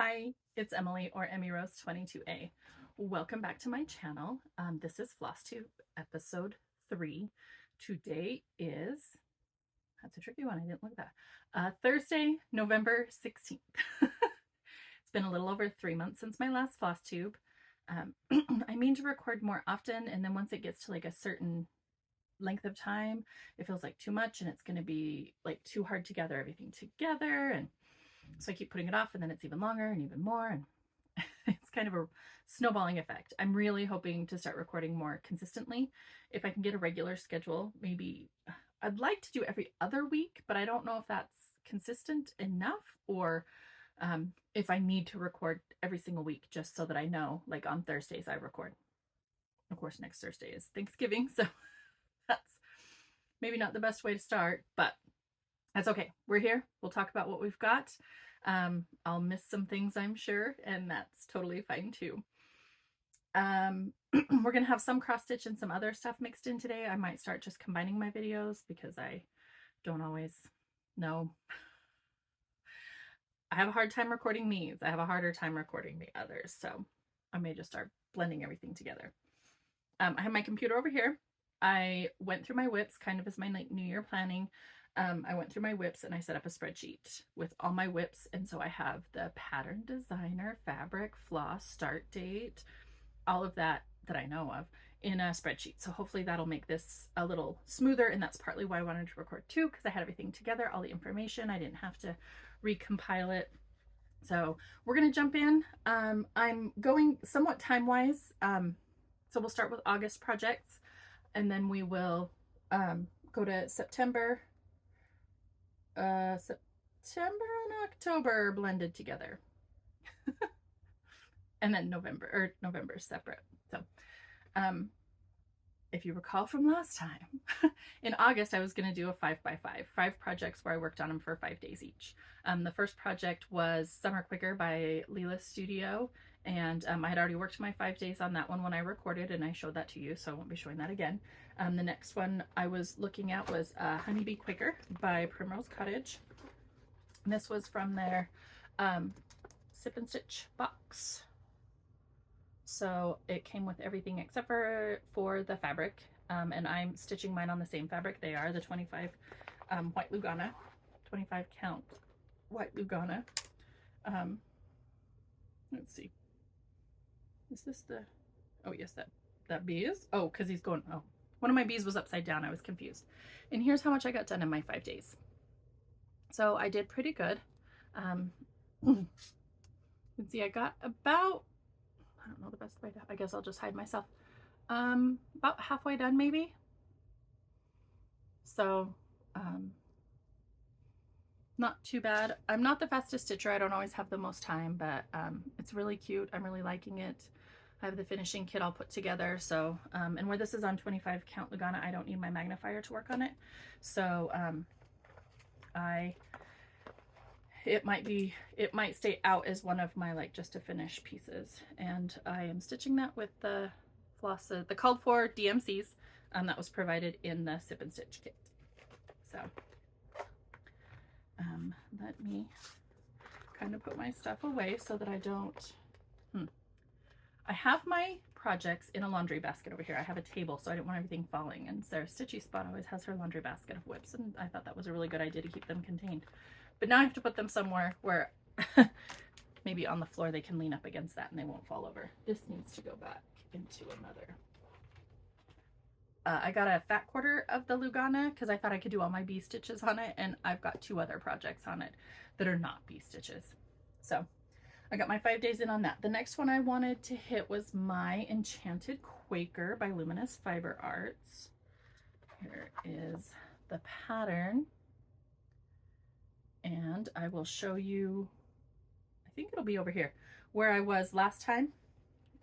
Hi, it's Emily or Emmy Rose 22A. Welcome back to my channel. This is Flosstube episode 3. Today is, that's a tricky one, I didn't look at that. Thursday, November 16th. It's been a little over 3 months since my last Flosstube. I mean to record more often, and then once it gets to like a certain length of time, it feels like too much and it's going to be like too hard to gather everything together, and so I keep putting it off, and then it's even longer and even more, and it's kind of a snowballing effect. I'm really hoping to start recording more consistently. If I can get a regular schedule, maybe I'd like to do every other week, but I don't know if that's consistent enough, or if I need to record every single week just so that I know, like on Thursdays I record. Of course, next Thursday is Thanksgiving, so that's maybe not the best way to start, but that's okay. We're here. We'll talk about what we've got. I'll miss some things, I'm sure, and that's totally fine too. We're going to have some cross stitch and some other stuff mixed in today. I might start just combining my videos because I don't always know. I have a hard time recording these. I have a harder time recording the others, so I may just start blending everything together. I have my computer over here. I went through my WIPs kind of as my New Year planning. I went through my WIPs and I set up a spreadsheet with all my WIPs, and so I have the pattern designer, fabric, floss, start date, all of that I know of in a spreadsheet. So hopefully that'll make this a little smoother, and that's partly why I wanted to record too, because I had everything together, all the information. I didn't have to recompile it. So we're going to jump in. I'm going somewhat time-wise, so we'll start with August projects, and then we will go to September and October blended together. And then November separate. So if you recall from last time, in August I was going to do a 5x5, 5 projects where I worked on them for 5 days each. The first project was Summer Quaker by Leela's Studio, and I had already worked my 5 days on that one when I recorded, and I showed that to you, so I won't be showing that again. The next one I was looking at was Honeybee Quaker by Primrose Cottage. And this was from their Sip and Stitch box. So it came with everything except for the fabric, and I'm stitching mine on the same fabric. They are the 25 White Lugana, 25 count White Lugana. Let's see. Is this the, oh yes, that bee is? Oh, because he's going, oh, one of my bees was upside down. I was confused. And here's how much I got done in my 5 days. So I did pretty good. Let's see, I got about, I don't know the best way to, I guess I'll just hide myself. About halfway done maybe. So, not too bad. I'm not the fastest stitcher. I don't always have the most time, but it's really cute. I'm really liking it. I have the finishing kit all put together. So, and where this is on 25 count Lugana, I don't need my magnifier to work on it. So, it might stay out as one of my like just to finish pieces, and I am stitching that with the floss, the called for DMCs that was provided in the Sip and Stitch kit. So let me kind of put my stuff away so that I don't I have my projects in a laundry basket over here. I have a table, so I didn't want everything falling, and Sarah's Stitchy Spot always has her laundry basket of WIPs, and I thought that was a really good idea to keep them contained. But now I have to put them somewhere where maybe on the floor they can lean up against that and they won't fall over. This needs to go back into another. I got a fat quarter of the Lugana because I thought I could do all my bee stitches on it, and I've got 2 other projects on it that are not bee stitches. So I got my 5 days in on that. The next one I wanted to hit was my Enchanted Quaker by Luminous Fiber Arts. Here is the pattern. And I will show you, I think it'll be over here, where I was last time.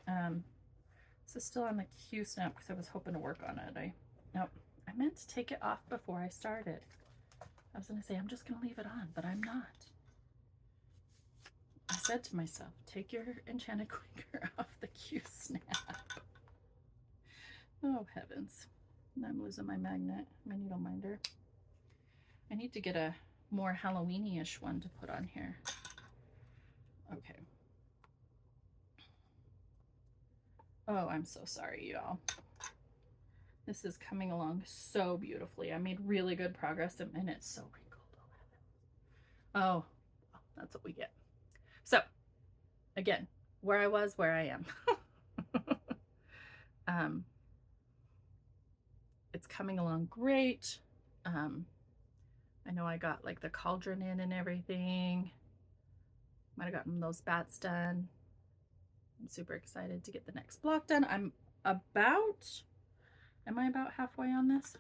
This is still on the Q snap because I was hoping to work on it. Nope, I meant to take it off before I started. I was going to say, I'm just going to leave it on, but I'm not. I said to myself, take your Enchanted Quaker off the Q snap. Oh, heavens. And I'm losing my magnet, my needle minder. I need to get a more Halloween-ish one to put on here. Okay. Oh, I'm so sorry, y'all. This is coming along so beautifully. I made really good progress, and it's so wrinkled. Oh, that's what we get. So, again, where I was, where I am. It's coming along great. I know I got like the cauldron in and everything. Might have gotten those bats done. I'm super excited to get the next block done. Am I about halfway on this?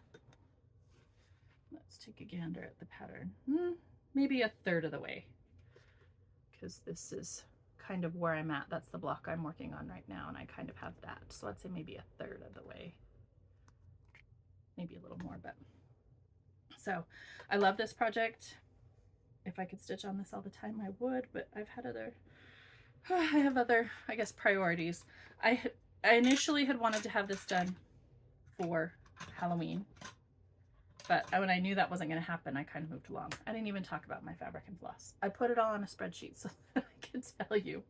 Let's take a gander at the pattern. Maybe a third of the way, because this is kind of where I'm at. That's the block I'm working on right now, and I kind of have that. So I'd say maybe a third of the way, maybe a little more, but so I love this project. If I could stitch on this all the time, I would, but I have other, I guess, priorities. I initially had wanted to have this done for Halloween, but when I knew that wasn't going to happen, I kind of moved along. I didn't even talk about my fabric and floss. I put it all on a spreadsheet so that I could tell you.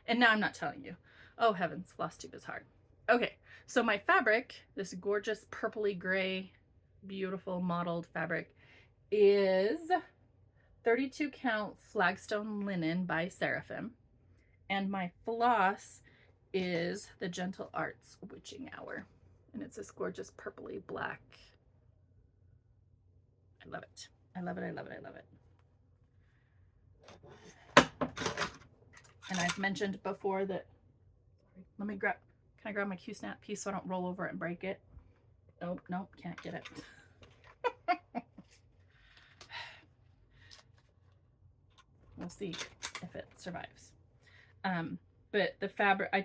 And now I'm not telling you. Oh heavens, Flosstube is hard. Okay, so my fabric, this gorgeous purpley gray, beautiful mottled fabric, is 32 count Flagstone linen by Seraphim. And my floss is the Gentle Arts Witching Hour. And it's this gorgeous purpley black. I love it. I love it. I love it. I love it. And I've mentioned before that, let me grab, can I grab my Q-snap piece so I don't roll over it and break it? Oh, nope, can't get it. We'll see if it survives. But the fabric, I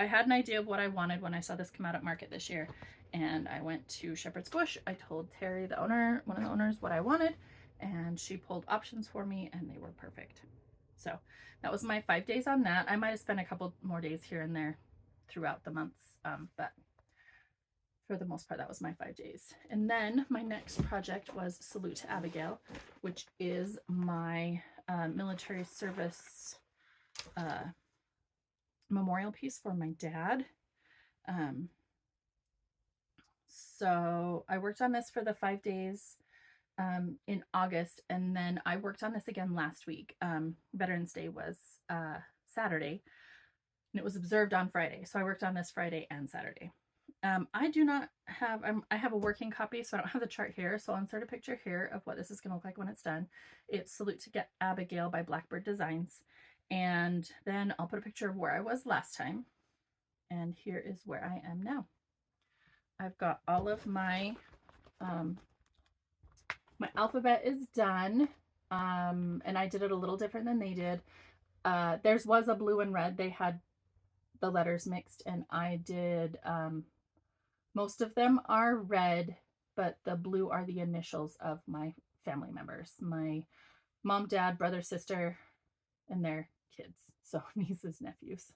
had an idea of what I wanted when I saw this come out at market this year. And I went to Shepherd's Bush. I told Terry, the owner, one of the owners, what I wanted. And she pulled options for me and they were perfect. So that was my 5 days on that. I might have spent a couple more days here and there throughout the months. But for the most part, that was my 5 days. And then my next project was Salute to Abigail, which is my military service memorial piece for my dad. So I worked on this for the 5 days in August, and then I worked on this again last week. Veterans Day was Saturday, and it was observed on Friday. So I worked on this Friday and Saturday. I do not have, I have a working copy, so I don't have the chart here. So I'll insert a picture here of what this is going to look like when it's done. It's Salute to Abigail by Blackbird Designs. And then I'll put a picture of where I was last time. And here is where I am now. I've got all of my, my alphabet is done. And I did it a little different than they did. Theirs was a blue and red. They had the letters mixed, and I did, most of them are red, but the blue are the initials of my family members. My mom, dad, brother, sister, and their kids. So nieces, nephews,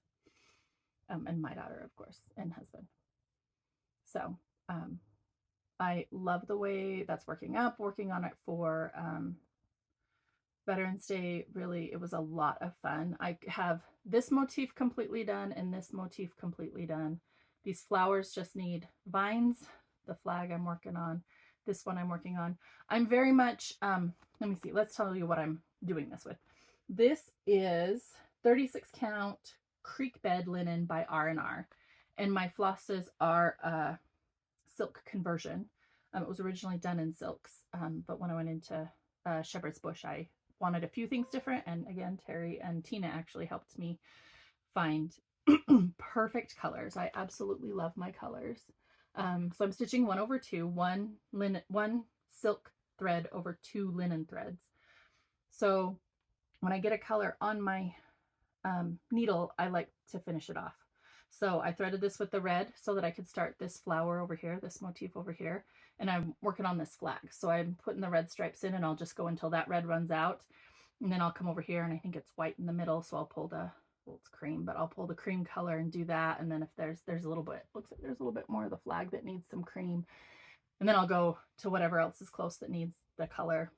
and my daughter, of course, and husband. So I love the way that's working on it for Veterans Day. Really, it was a lot of fun. I have this motif completely done and this motif completely done. These flowers just need vines. The flag I'm working on. This one I'm working on. I'm very much, let me see, let's tell you what I'm doing this with. This is 36 count Creekbed linen by R&R. And my flosses are silk conversion. It was originally done in silks, but when I went into Shepherd's Bush, I wanted a few things different. And again, Terry and Tina actually helped me find perfect colors. I absolutely love my colors. So I'm stitching 1 over 2, one silk thread over 2 linen threads. So when I get a color on my needle, I like to finish it off. So I threaded this with the red so that I could start this flower over here, this motif over here, and I'm working on this flag. So I'm putting the red stripes in, and I'll just go until that red runs out, and then I'll come over here, and I think it's white in the middle, so I'll pull the, well, it's cream, but I'll pull the cream color and do that. And then if there's a little bit, looks like there's a little bit more of the flag that needs some cream, and then I'll go to whatever else is close that needs the color.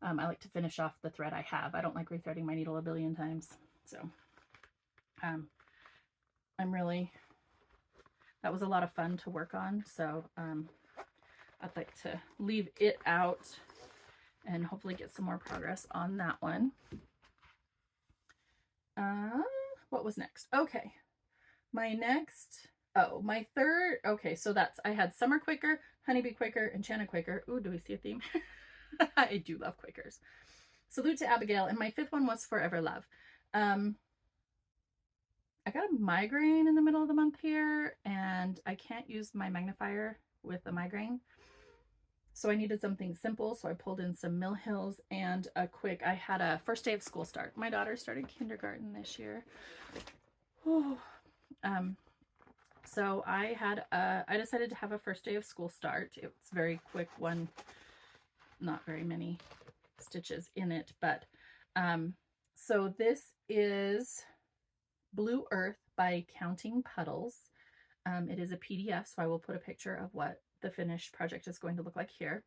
I like to finish off the thread I have. I don't like rethreading my needle a billion times. So I'm really that was a lot of fun to work on. So I'd like to leave it out and hopefully get some more progress on that one. What was next? Okay, my third, okay, so I had Summer Quaker, Honeybee Quaker, Enchanted Quaker. Ooh, do we see a theme? I do love Quakers. Salute to Abigail. And my fifth one was Forever Love. I got a migraine in the middle of the month here, and I can't use my magnifier with a migraine. So I needed something simple, so I pulled in some Mill Hills and I had a first day of school start. My daughter started kindergarten this year. So I decided to have a first day of school start. It was a very quick one, not very many stitches in it, but so this is Blue Earth by Counting Puddles. It is a PDF, so I will put a picture of what the finished project is going to look like here.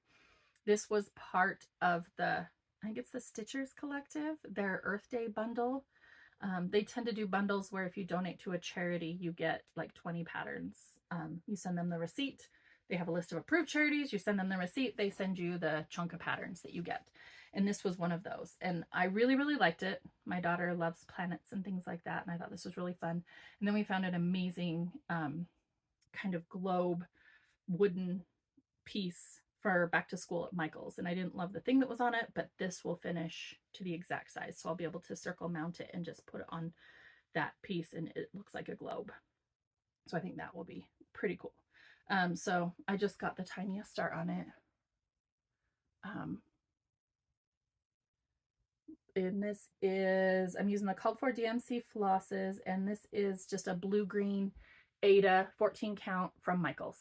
This was part of I think it's the Stitchers Collective, their Earth Day bundle. They tend to do bundles where if you donate to a charity, you get like 20 patterns. You send them the receipt. They have a list of approved charities. You send them the receipt. They send you the chunk of patterns that you get. And this was one of those. And I really, really liked it. My daughter loves planets and things like that. And I thought this was really fun. And then we found an amazing kind of globe wooden piece for back to school at Michael's, and I didn't love the thing that was on it, but this will finish to the exact size, so I'll be able to circle mount it and just put it on that piece, and it looks like a globe. So I think that will be pretty cool. So I just got the tiniest start on it. And this is, I'm using the Called For DMC flosses, and this is just a blue-green Aida 14 count from Michael's.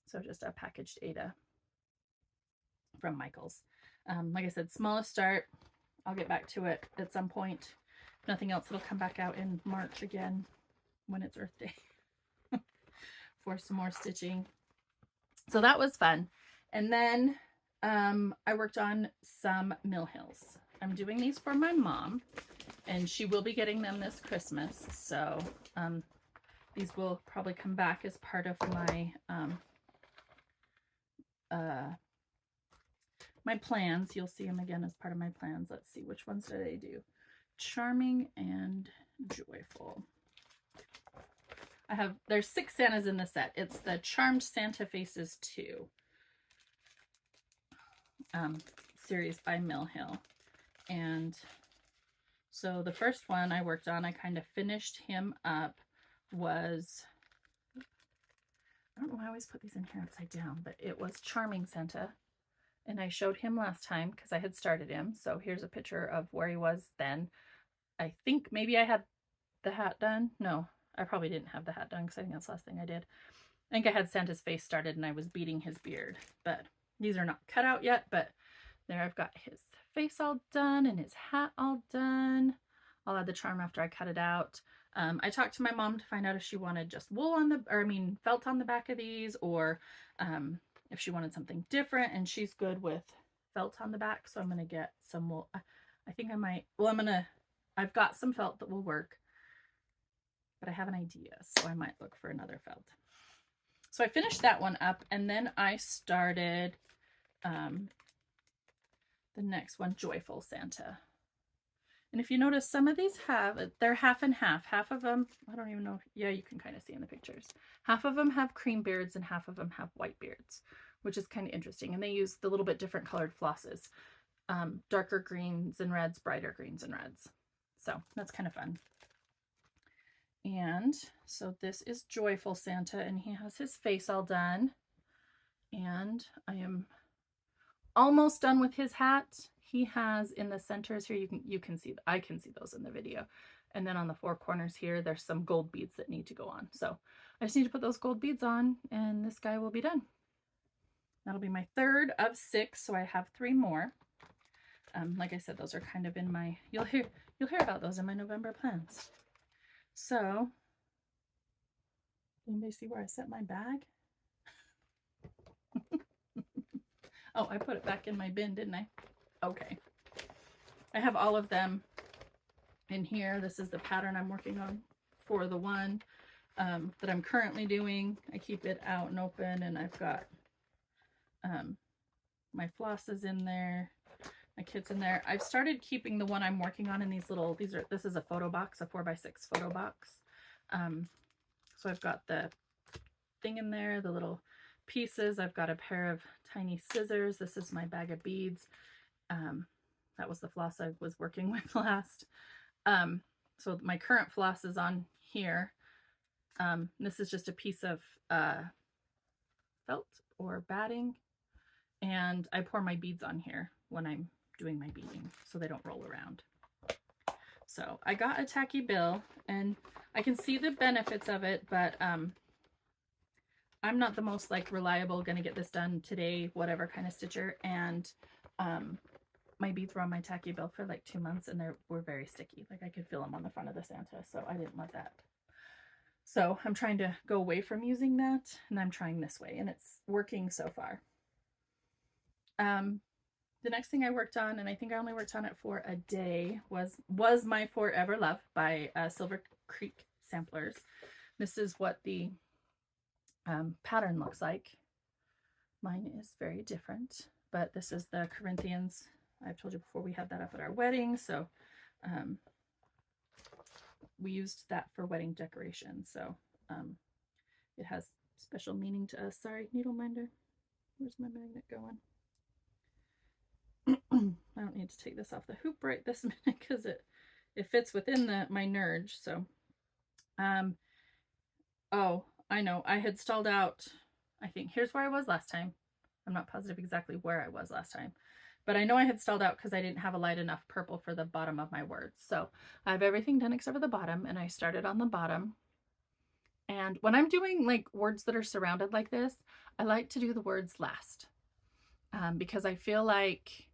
So just a packaged Aida from Michael's. Like I said, smallest start. I'll get back to it at some point. If nothing else, it'll come back out in March again when it's Earth Day for some more stitching. So that was fun. And then I worked on some Mill Hills. I'm doing these for my mom, and she will be getting them this Christmas. So these will probably come back as part of my my plans. You'll see them again as part of my plans. Let's see, which ones do they do? Charming and Joyful. There's 6 Santas in the set. It's the Charmed Santa Faces 2 series by Mill Hill. And so the first one I worked on, I kind of finished him up, was, I don't know why I always put these in here upside down, but it was Charming Santa. And I showed him last time because I had started him. So here's a picture of where he was then. I think maybe I had the hat done. No, I probably didn't have the hat done because I think that's the last thing I did. I think I had Santa's face started and I was beating his beard. But these are not cut out yet. But there I've got his face all done and his hat all done. I'll add the charm after I cut it out. I talked to my mom to find out if she wanted just wool on the, or I mean felt on the back of these, or if she wanted something different, and she's good with felt on the back, so I'm going to get some wool. I think I might, well, I've got some felt that will work, but I have an idea, so I might look for another felt. So I finished that one up, and then I started the next one, Joyful Santa. And if you notice, some of these they're half and half. Half of them, I don't even know. Yeah, you can kind of see in the pictures. Half of them have cream beards and half of them have white beards, which is kind of interesting. And they use the little bit different colored flosses. Darker greens and reds, brighter greens and reds. So that's kind of fun. And so this is Joyful Santa, and he has his face all done. And I am almost done with his hat. He has in the centers here, you can see, I can see those in the video. And then on the 4 corners here, there's some gold beads that need to go on. So I just need to put those gold beads on and this guy will be done. That'll be my 3rd of 6. So I have 3 more. Like I said, those are kind of in my, you'll hear about those in my November plans. So, anybody see where I set my bag? Oh, I put it back in my bin, didn't I? Okay. I have all of them in here. This is the pattern I'm working on for the one. that I'm currently doing. I keep it out and open, and I've got my flosses in there, my kits in there. I've started keeping the one I'm working on in these little, this is a photo box, a 4x6 photo box. So I've got the thing in there, the little pieces. I've got a pair of tiny scissors. This is my bag of beads. That was the floss I was working with last. So my current floss is on here. This is just a piece of felt or batting, and I pour my beads on here when I'm doing my beading so they don't roll around. So I got a tacky bill, and I can see the benefits of it, but I'm not the most like reliable, gonna get this done today, whatever kind of stitcher, and my beads were on my tacky bill for like 2 months, and they were very sticky. Like I could feel them on the front of the Santa, so I didn't want that. So I'm trying to go away from using that, and I'm trying this way, and it's working so far. The next thing I worked on, and I think I only worked on it for a day, was my Forever Love by Silver Creek Samplers. This is what the pattern looks like. Mine is very different, but this is the Corinthians. I've told you before, we had that up at our wedding, so we used that for wedding decoration. So it has special meaning to us. Sorry, needle minder. Where's my magnet going? I don't need to take this off the hoop right this minute because it fits within my nurge. So oh, I know, I had stalled out. I think here's where I was last time. I'm not positive exactly where I was last time, but I know I had stalled out because I didn't have a light enough purple for the bottom of my words. So I have everything done except for the bottom, and I started on the bottom. And when I'm doing like words that are surrounded like this, I like to do the words last because I feel like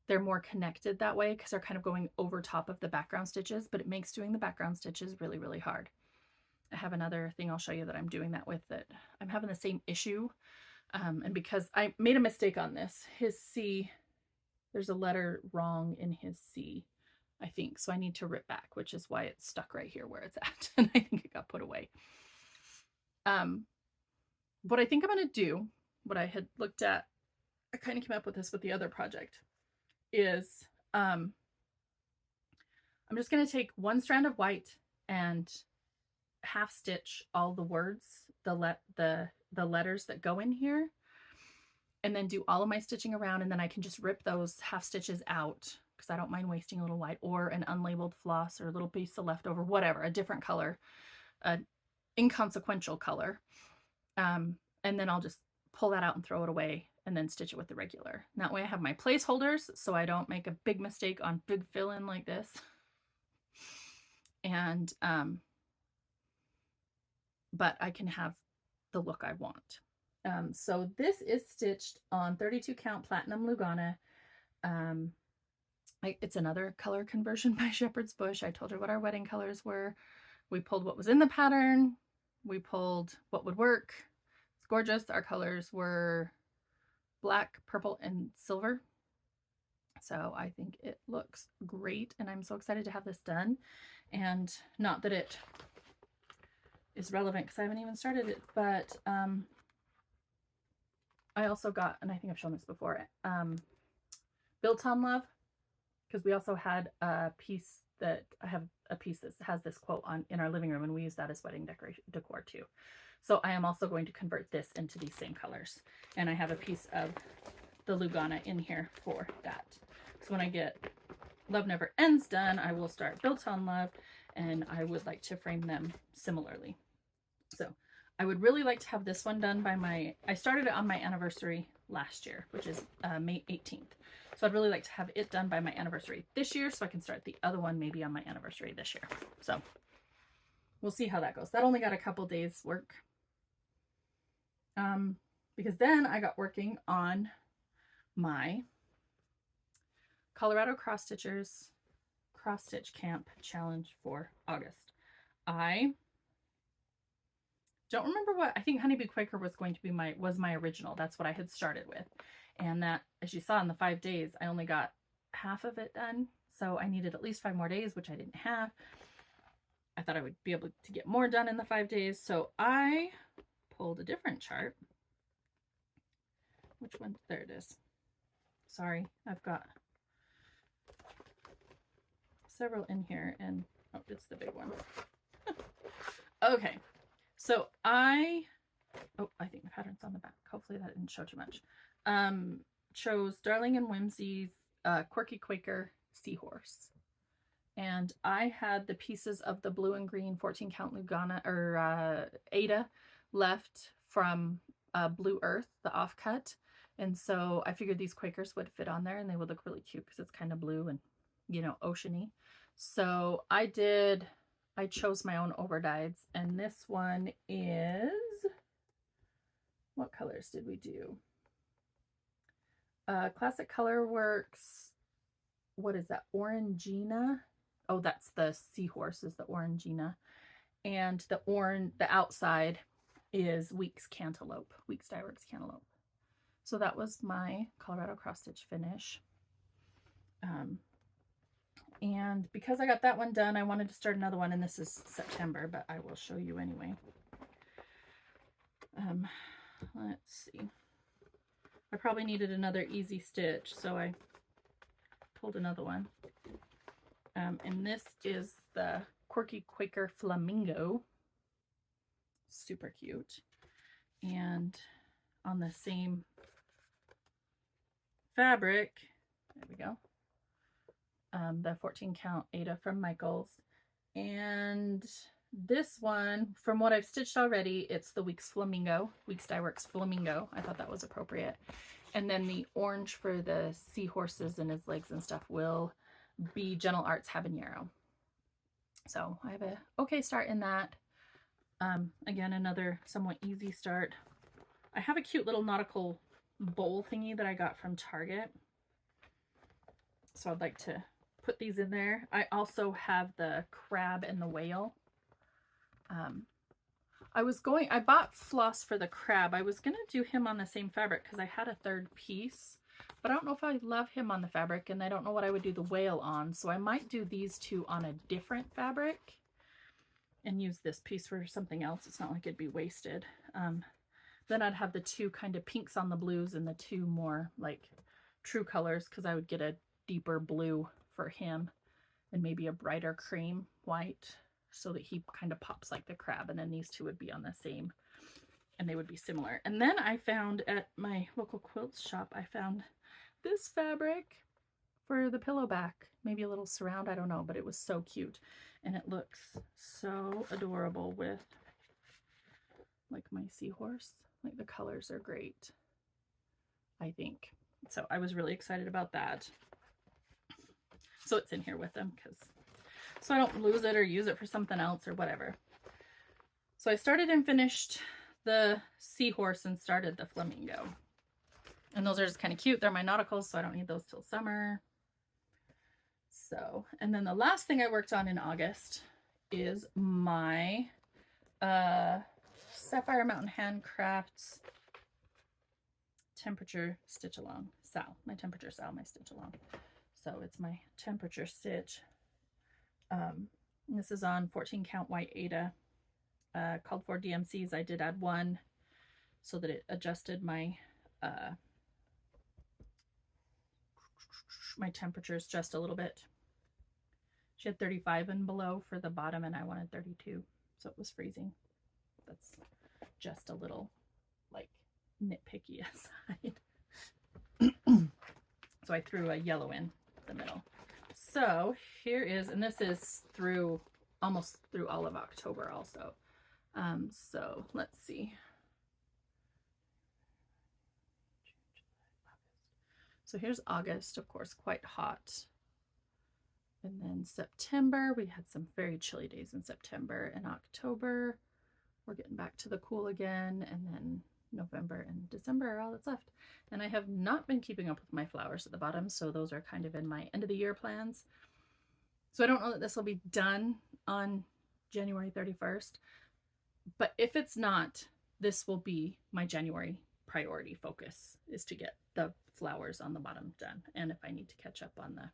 they're more connected that way because they're kind of going over top of the background stitches, but it makes doing the background stitches really, really hard. I have another thing I'll show you that I'm doing that with, that I'm having the same issue. And because I made a mistake on this, his C, there's a letter wrong in his C, I think. So I need to rip back, which is why it's stuck right here where it's at. And I think it got put away. What I think I'm going to do, what I had looked at, I kind of came up with this with the other project, is I'm just going to take one strand of white and half stitch all the words, the letters that go in here, and then do all of my stitching around, and then I can just rip those half stitches out because I don't mind wasting a little white or an unlabeled floss or a little piece of leftover, whatever, a different color, an inconsequential color, and then I'll just pull that out and throw it away and then stitch it with the regular. And that way I have my placeholders so I don't make a big mistake on big fill-in like this. And but I can have the look I want. So this is stitched on 32 count platinum Lugana. It's another color conversion by Shepherd's Bush. I told her what our wedding colors were. We pulled what was in the pattern. We pulled what would work. It's gorgeous. Our colors were black, purple, and silver. So I think it looks great, and I'm so excited to have this done. And not that it is relevant because I haven't even started it, but I also got, and I think I've shown this before, Built on Love, because we also had a piece that I have a piece that has this quote on in our living room, and we use that as wedding decoration decor too. So I am also going to convert this into these same colors, and I have a piece of the Lugana in here for that. So when I get Love Never Ends done, I will start Built on Love, and I would like to frame them similarly. So I would really like to have this one done by I started it on my anniversary last year, which is May 18th. So I'd really like to have it done by my anniversary this year so I can start the other one maybe on my anniversary this year. So we'll see how that goes. That only got a couple days work. Because then I got working on my Colorado Cross Stitchers Cross Stitch Camp Challenge for August. I don't remember what, I think Honeybee Quaker was going to be was my original. That's what I had started with. And that, as you saw in the 5 days, I only got half of it done. So I needed at least 5 more days, which I didn't have. I thought I would be able to get more done in the 5 days. So I pulled a different chart. Which one? There it is. Sorry, I've got several in here, and oh, it's the big one. Okay, so I think the pattern's on the back. Hopefully that didn't show too much. Chose Darling and Whimsy's Quirky Quaker Seahorse. And I had the pieces of the blue and green 14 count Lugana or Aida left from Blue Earth, the offcut. And so I figured these Quakers would fit on there and they would look really cute because it's kind of blue and, you know, oceany. So I chose my own overdyes, and this one is, what colors did we do? Classic Colorworks, what is that? Orangina. Oh, that's the seahorse, is the Orangina. And the outside is Weeks Cantaloupe, Weeks Dyeworks Cantaloupe. So that was my Colorado cross stitch finish. And because I got that one done, I wanted to start another one, and this is September, but I will show you anyway. Let's see. I probably needed another easy stitch, so I pulled another one. And this is the Quirky Quaker Flamingo. Super cute. And on the same fabric, there we go, the 14 count Aida from Michaels. And this one, from what I've stitched already, it's the Weeks Flamingo, Weeks Dyeworks Flamingo. I thought that was appropriate. And then the orange for the seahorses and his legs and stuff will be Gentle Arts Habanero. So I have a okay start in that. Again, another somewhat easy start. I have a cute little nautical bowl thingy that I got from Target. So I'd like to put these in there. I also have the crab and the whale. I bought Floss for the crab. I was going to do him on the same fabric because I had a third piece, but I don't know if I love him on the fabric, and I don't know what I would do the whale on. So I might do these two on a different fabric and use this piece for something else. It's not like it'd be wasted. Then I'd have the two kind of pinks on the blues and the two more like true colors, because I would get a deeper blue for him and maybe a brighter cream white so that he kind of pops like the crab. And then these two would be on the same and they would be similar. And then I found at my local quilt shop, I found this fabric for the pillow back, maybe a little surround, I don't know, but it was so cute. And it looks so adorable with like my seahorse. Like the colors are great, I think. So I was really excited about that. So it's in here with them, so I don't lose it or use it for something else or whatever. So I started and finished the seahorse and started the flamingo. And those are just kind of cute. They're my nauticals, so I don't need those till summer. So, and then the last thing I worked on in August is my Sapphire Mountain Handcrafts temperature stitch along. My temperature my stitch along. So it's my temperature stitch. This is on 14 count white Aida, called for DMCs. I did add one so that it adjusted my my temperatures just a little bit. She had 35 and below for the bottom, and I wanted 32, so it was freezing. That's just a little like nitpicky aside. So I threw a yellow in the middle. So here is, and this is through almost through all of October also. So let's see. So here's August, of course, quite hot. And then September, we had some very chilly days in September. And October, we're getting back to the cool again. And then November and December are all that's left. And I have not been keeping up with my flowers at the bottom, so those are kind of in my end of the year plans. So I don't know that this will be done on January 31st, but if it's not, this will be my January priority focus, is to get the flowers on the bottom done. And if I need to catch up on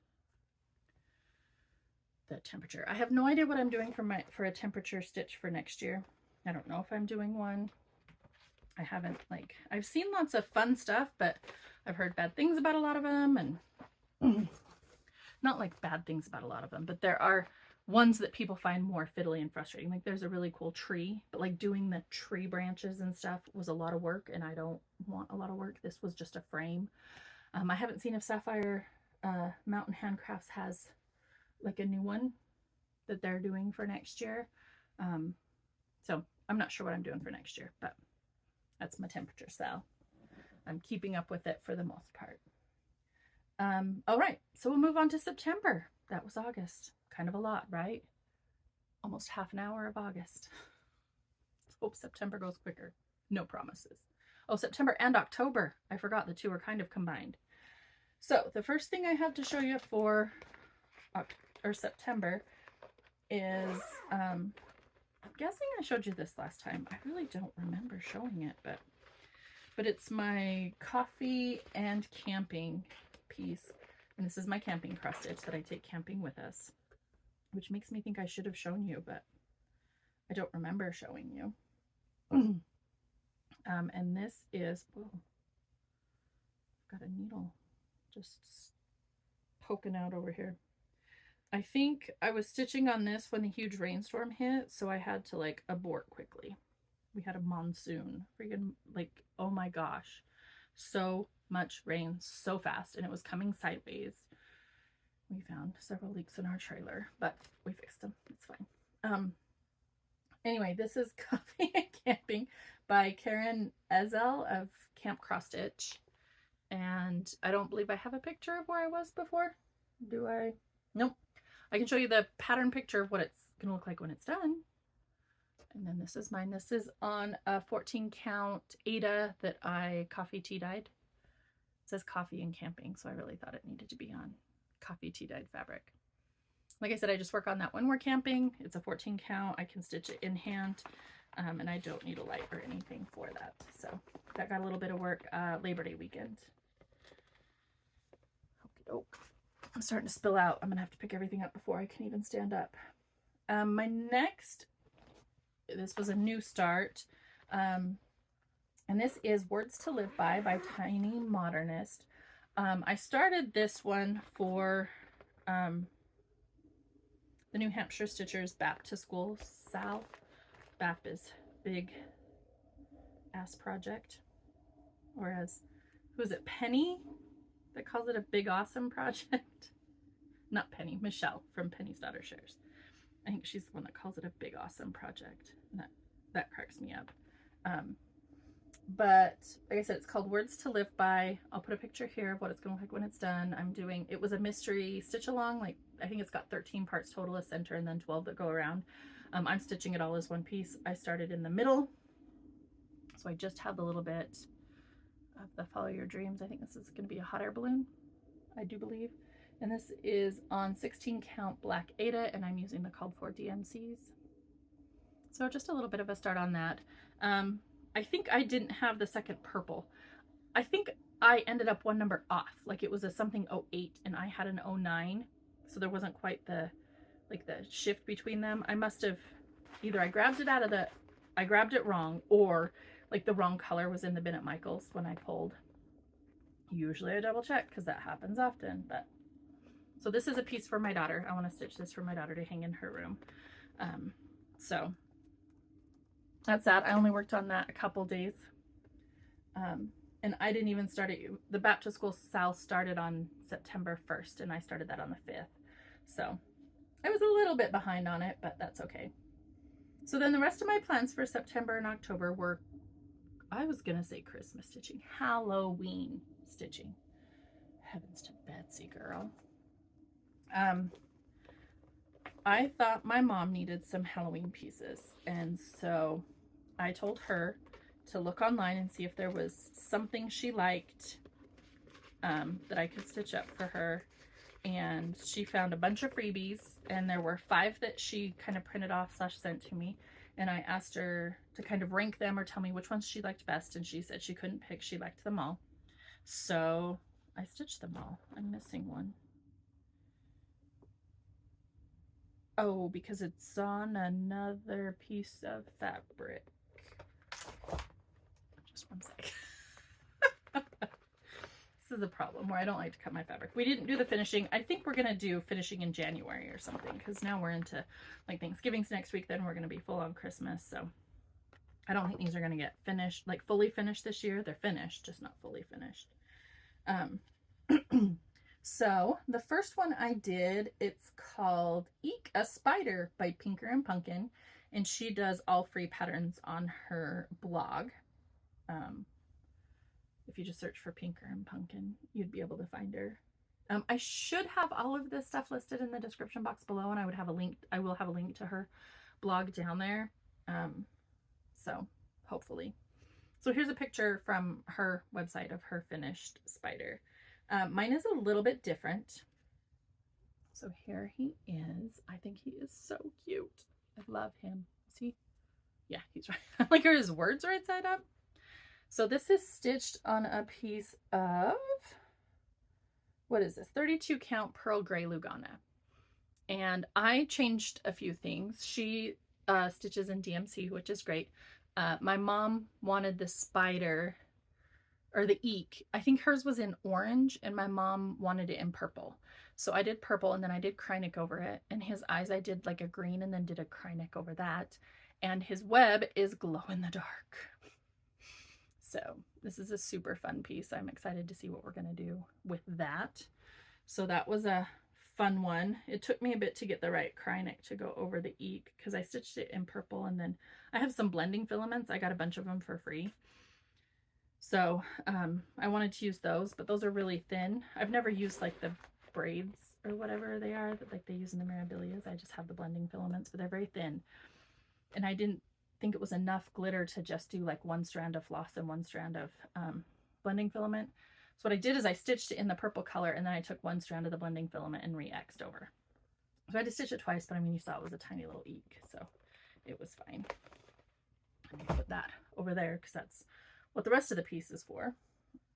the temperature. I have no idea what I'm doing for a temperature stitch for next year. I don't know if I'm doing one. I haven't, like, I've seen lots of fun stuff, but I've heard bad things about a lot of them, and not like bad things about a lot of them, but there are ones that people find more fiddly and frustrating. Like there's a really cool tree, but like doing the tree branches and stuff was a lot of work, and I don't want a lot of work. This was just a frame. I haven't seen if Sapphire Mountain Handcrafts has like a new one that they're doing for next year. So I'm not sure what I'm doing for next year, but that's my temperature cell. I'm keeping up with it for the most part. All right, so we'll move on to September. That was August. Kind of a lot, right? Almost half an hour of August. Let's hope September goes quicker. No promises. Oh, September and October. I forgot the two are kind of combined. So the first thing I have to show you for September is, I'm guessing I showed you this last time. I really don't remember showing it, but it's my coffee and camping piece. And this is my camping cross stitch that I take camping with us, which makes me think I should have shown you, but I don't remember showing you. And this is, whoa, I've got a needle just poking out over here. I think I was stitching on this when the huge rainstorm hit, so I had to like abort quickly. We had a monsoon, freaking, like, oh my gosh, so much rain so fast, and it was coming sideways. We found several leaks in our trailer, but we fixed them. It's fine. Anyway, this is Coffee and Camping by Karen Ezel of Camp Cross Stitch, and I don't believe I have a picture of where I was before. Do I? Nope. I can show you the pattern picture of what it's gonna look like when it's done. And then this is mine. This is on a 14 count Aida that I coffee tea dyed. It says Coffee and Camping, so I really thought it needed to be on coffee tea dyed fabric. Like I said, I just work on that when we're camping. It's a 14 count. I can stitch it in hand, and I don't need a light or anything for that. So that got a little bit of work Labor Day weekend. Okey-doke. I'm starting to spill out. I'm gonna have to pick everything up before I can even stand up. My next, this was a new start, and this is Words to Live by Tiny Modernist. I started this one for the New Hampshire Stitchers Back to School Sal. BAP is big ass project, or as, who is it, Penny that calls it a big awesome project? Not Penny, Michelle from Penny's Daughter Shares. I think she's the one that calls it a big awesome project. And that cracks me up. But like I said, it's called Words to Live By. I'll put a picture here of what it's going to look like when it's done. I'm doing, it was a mystery stitch along. Like, I think it's got 13 parts total, a center, and then 12 that go around. I'm stitching it all as one piece. I started in the middle, so I just have the little bit of the Follow Your Dreams. I think this is going to be a hot air balloon, I do believe. And this is on 16 count black Aida, and I'm using the called for DMCs. So just a little bit of a start on that. I think I didn't have the second purple. I think I ended up one number off. Like it was a something 08 and I had an 09. So there wasn't quite the, like the shift between them. I must have, either I grabbed it out of the, I grabbed it wrong, or like the wrong color was in the bin at Michael's when I pulled. Usually I double check because that happens often, but. So this is a piece for my daughter. I want to stitch this for my daughter to hang in her room. So that's that. I only worked on that a couple days. And I didn't even start it. The Back to School Sal started on September 1st, and I started that on the 5th. So I was a little bit behind on it, but that's okay. So then the rest of my plans for September and October were, I was going to say Christmas stitching, Halloween stitching. Heavens to Betsy, girl. I thought my mom needed some Halloween pieces, and so I told her to look online and see if there was something she liked that I could stitch up for her. And she found a bunch of freebies, and there were 5 that she kind of printed off / sent to me, and I asked her to kind of rank them or tell me which ones she liked best, and she said she couldn't pick, she liked them all. So I stitched them all. I'm missing one. Oh, because it's on another piece of fabric. Just one sec. This is a problem where I don't like to cut my fabric. We didn't do the finishing. I think we're going to do finishing in January or something, because now we're into like Thanksgiving's next week. Then we're going to be full on Christmas. So I don't think these are going to get finished, like fully finished this year. They're finished, just not fully finished. So the first one I did, it's called Eek a Spider by Pinker and Pumpkin. And she does all free patterns on her blog. If you just search for Pinker and Pumpkin, you'd be able to find her. I should have all of this stuff listed in the description box below, and I will have a link to her blog down there. So hopefully. So here's a picture from her website of her finished spider. Mine is a little bit different. So here he is. I think he is so cute. I love him. See? Yeah, he's right. Like, are his words right side up? So this is stitched on a piece of, what is this? 32 count pearl gray Lugana. And I changed a few things. She stitches in DMC, which is great. My mom wanted the spider, or the eek. I think hers was in orange, and my mom wanted it in purple. So I did purple, and then I did Krynic over it. And his eyes, I did like a green, and then did a Krynic over that. And his web is glow in the dark. So this is a super fun piece. I'm excited to see what we're going to do with that. So that was a fun one. It took me a bit to get the right Krynic to go over the eek, because I stitched it in purple, and then I have some blending filaments. I got a bunch of them for free. So I wanted to use those, but those are really thin. I've never used like the braids or whatever they are that like they use in the Mirabilias. I just have the blending filaments, but they're very thin. And I didn't think it was enough glitter to just do like one strand of floss and one strand of blending filament. So what I did is I stitched it in the purple color, and then I took one strand of the blending filament and re-X'd over. So I had to stitch it twice, but I mean, you saw it was a tiny little eek, so it was fine. I'm gonna put that over there because that's what the rest of the piece is for.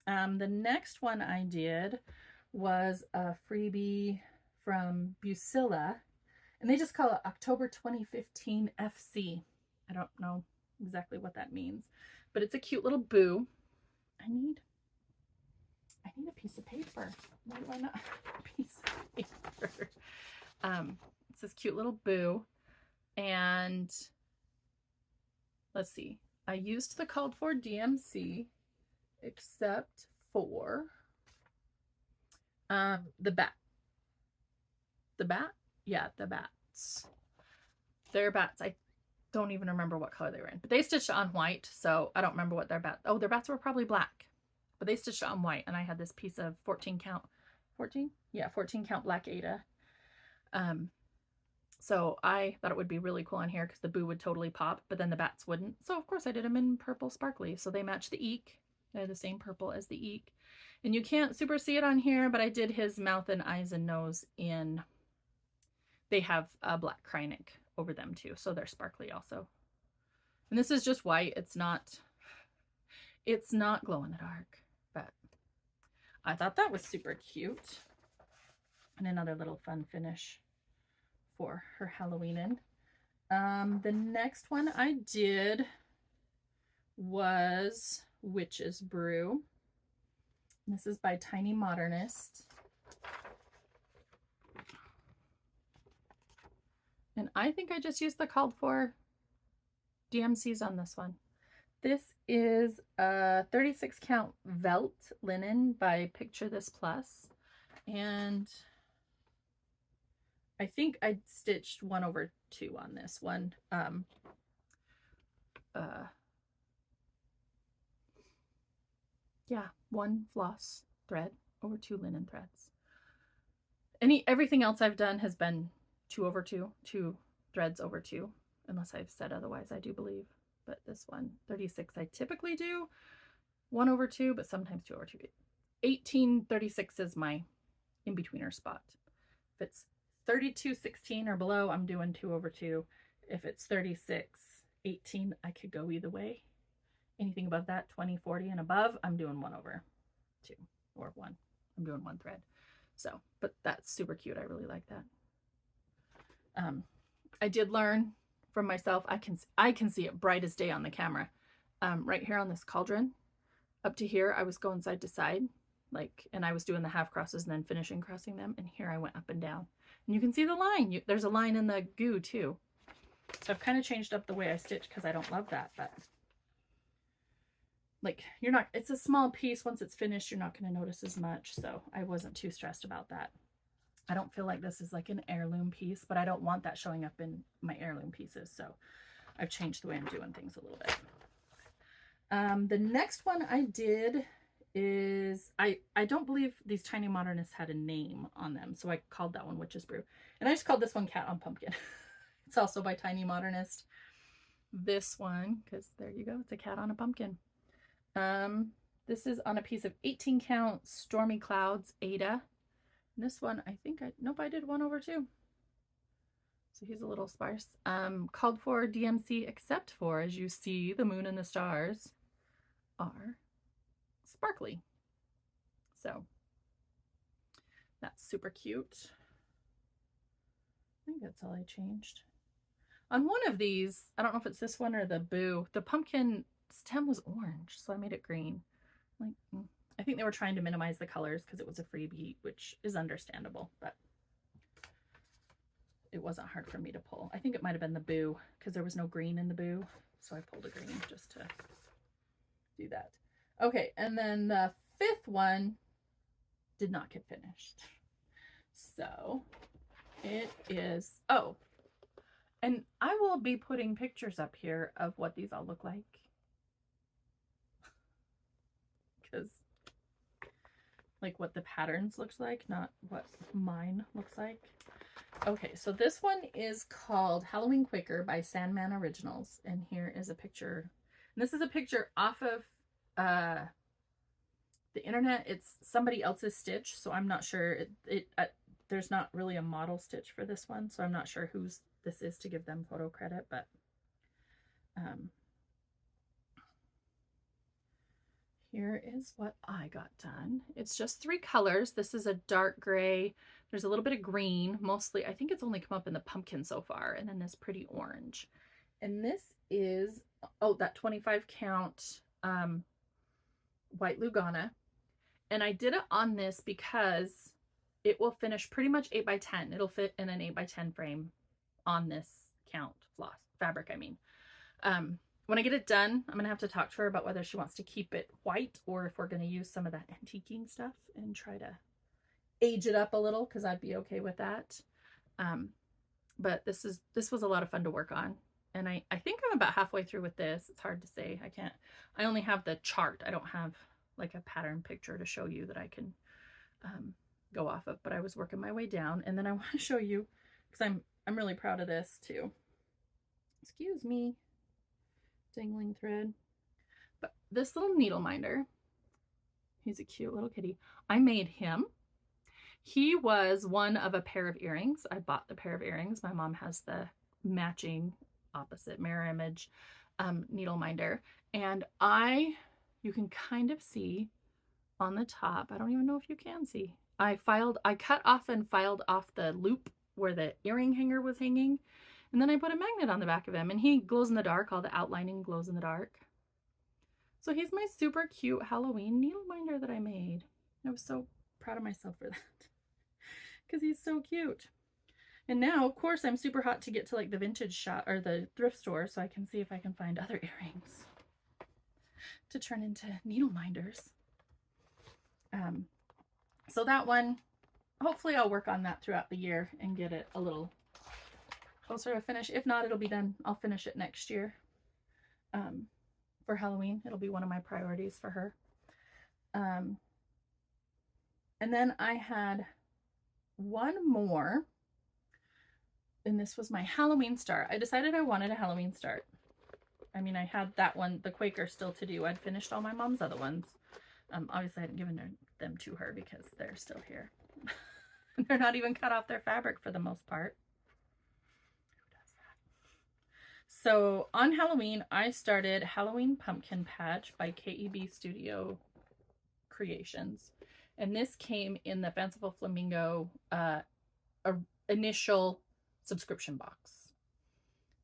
The next one I did was a freebie from Bucilla, and they just call it October 2015 FC. I don't know exactly what that means, but it's a cute little boo. I need a piece of paper. Why do I not have a piece of paper? It's this cute little boo, and let's see. I used the called for DMC, except for the bat. The bat? Yeah, the bats. They're bats. I don't even remember what color they were in, but they stitched it on white, so I don't remember what their bat. Oh, their bats were probably black, but they stitched it on white, and I had this piece of 14 count. 14? Yeah, 14 count black Aida. So I thought it would be really cool on here because the boo would totally pop, but then the bats wouldn't. So of course I did them in purple sparkly. So they match the eek. They're the same purple as the eek. And you can't super see it on here, but I did his mouth and eyes and nose in, they have a black Krynic over them too. So they're sparkly also. And this is just white. It's not glow in the dark, but I thought that was super cute. And another little fun finish for her Halloweenin'. The next one I did was Witch's Brew. This is by Tiny Modernist. And I think I just used the called for DMCs on this one. This is a 36 count Velt linen by Picture This Plus. And I think I stitched 1/2 on this one. Yeah, 1 floss thread over 2 linen threads. Everything else I've done has been 2/2, 2 threads over 2, unless I've said otherwise, I do believe. But this one, 36, I typically do 1/2, but sometimes 2/2. 1836 is my in-betweener spot. If it's 32/16 or below, I'm doing 2/2. If it's 36/18, I could go either way. Anything above that, 20/40 and above, I'm doing 1/2 or 1. I'm doing 1 thread. So, but that's super cute. I really like that. I did learn from myself. I can see it bright as day on the camera. Right here on this cauldron, up to here, I was going side to side, like, and I was doing the half crosses and then finishing crossing them. And here I went up and down, and you can see the line. There's a line in the goo too. So I've kind of changed up the way I stitch because I don't love that, but like, you're not, it's a small piece. Once it's finished, you're not going to notice as much. So I wasn't too stressed about that. I don't feel like this is like an heirloom piece, but I don't want that showing up in my heirloom pieces. So I've changed the way I'm doing things a little bit. The next one I did is, I don't believe these Tiny Modernists had a name on them. So I called that one Witch's Brew. And I just called this one Cat on Pumpkin. It's also by Tiny Modernist. This one, because there you go, it's a cat on a pumpkin. This is on a piece of 18 count Stormy Clouds Aida. And this one, I think nope, I did 1/2. So he's a little sparse. Called for DMC, except for, as you see, the moon and the stars are sparkly. So that's super cute. I think that's all I changed. On one of these, I don't know if it's this one or the Boo, the pumpkin stem was orange, so I made it green. Like, I think they were trying to minimize the colors because it was a freebie, which is understandable, but it wasn't hard for me to pull. I think it might have been the Boo because there was no green in the Boo, so I pulled a green just to do that. Okay, and then the 5th one did not get finished. So it is, oh, and I will be putting pictures up here of what these all look like. Because, like, what the patterns looks like, not what mine looks like. Okay, so this one is called Halloween Quaker by Sandman Originals. And here is a picture. And this is a picture off of the internet. It's somebody else's stitch, so I'm not sure. There's not really a model stitch for this one, so I'm not sure whose this is to give them photo credit, but here is what I got done. It's just 3 colors. This is a dark gray. There's a little bit of green, mostly. I think it's only come up in the pumpkin so far, and then this pretty orange. And this is, oh, that 25 count White Lugana. And I did it on this because it will finish pretty much 8 by 10. It'll fit in an 8 by 10 frame on this count floss fabric. I mean, when I get it done, I'm gonna have to talk to her about whether she wants to keep it white or if we're gonna use some of that antiquing stuff and try to age it up a little, because I'd be okay with that. But this was a lot of fun to work on, and I think I'm about halfway through with this. It's hard to say. I only have the chart. I don't have like a pattern picture to show you that I can go off of, but I was working my way down. And then I want to show you, because I'm really proud of this too. Excuse me, dangling thread. But this little needle minder, he's a cute little kitty. I made him. He was one of a pair of earrings. I bought the pair of earrings. My mom has the matching opposite mirror image needle minder, and you can kind of see on the top, I don't even know if you can see, I cut off and filed off the loop where the earring hanger was hanging, and then I put a magnet on the back of him, and he glows in the dark. All the outlining glows in the dark. So he's my super cute Halloween needle minder that I made. I was so proud of myself for that because he's so cute. And now, of course, I'm super hot to get to like the vintage shop or the thrift store so I can see if I can find other earrings to turn into needle minders. So that one, hopefully I'll work on that throughout the year and get it a little closer to finish. If not, it'll be done. I'll finish it next year. For Halloween, it'll be one of my priorities for her. And then I had one more, and this was my Halloween start. I decided I wanted a Halloween start. I mean, I had that one, the Quaker, still to do. I'd finished all my mom's other ones. Obviously I hadn't given them to her because they're still here. They're not even cut off their fabric for the most part. Who does that? So on Halloween, I started Halloween Pumpkin Patch by KEB Studio Creations. And this came in the Fanciful Flamingo initial subscription box.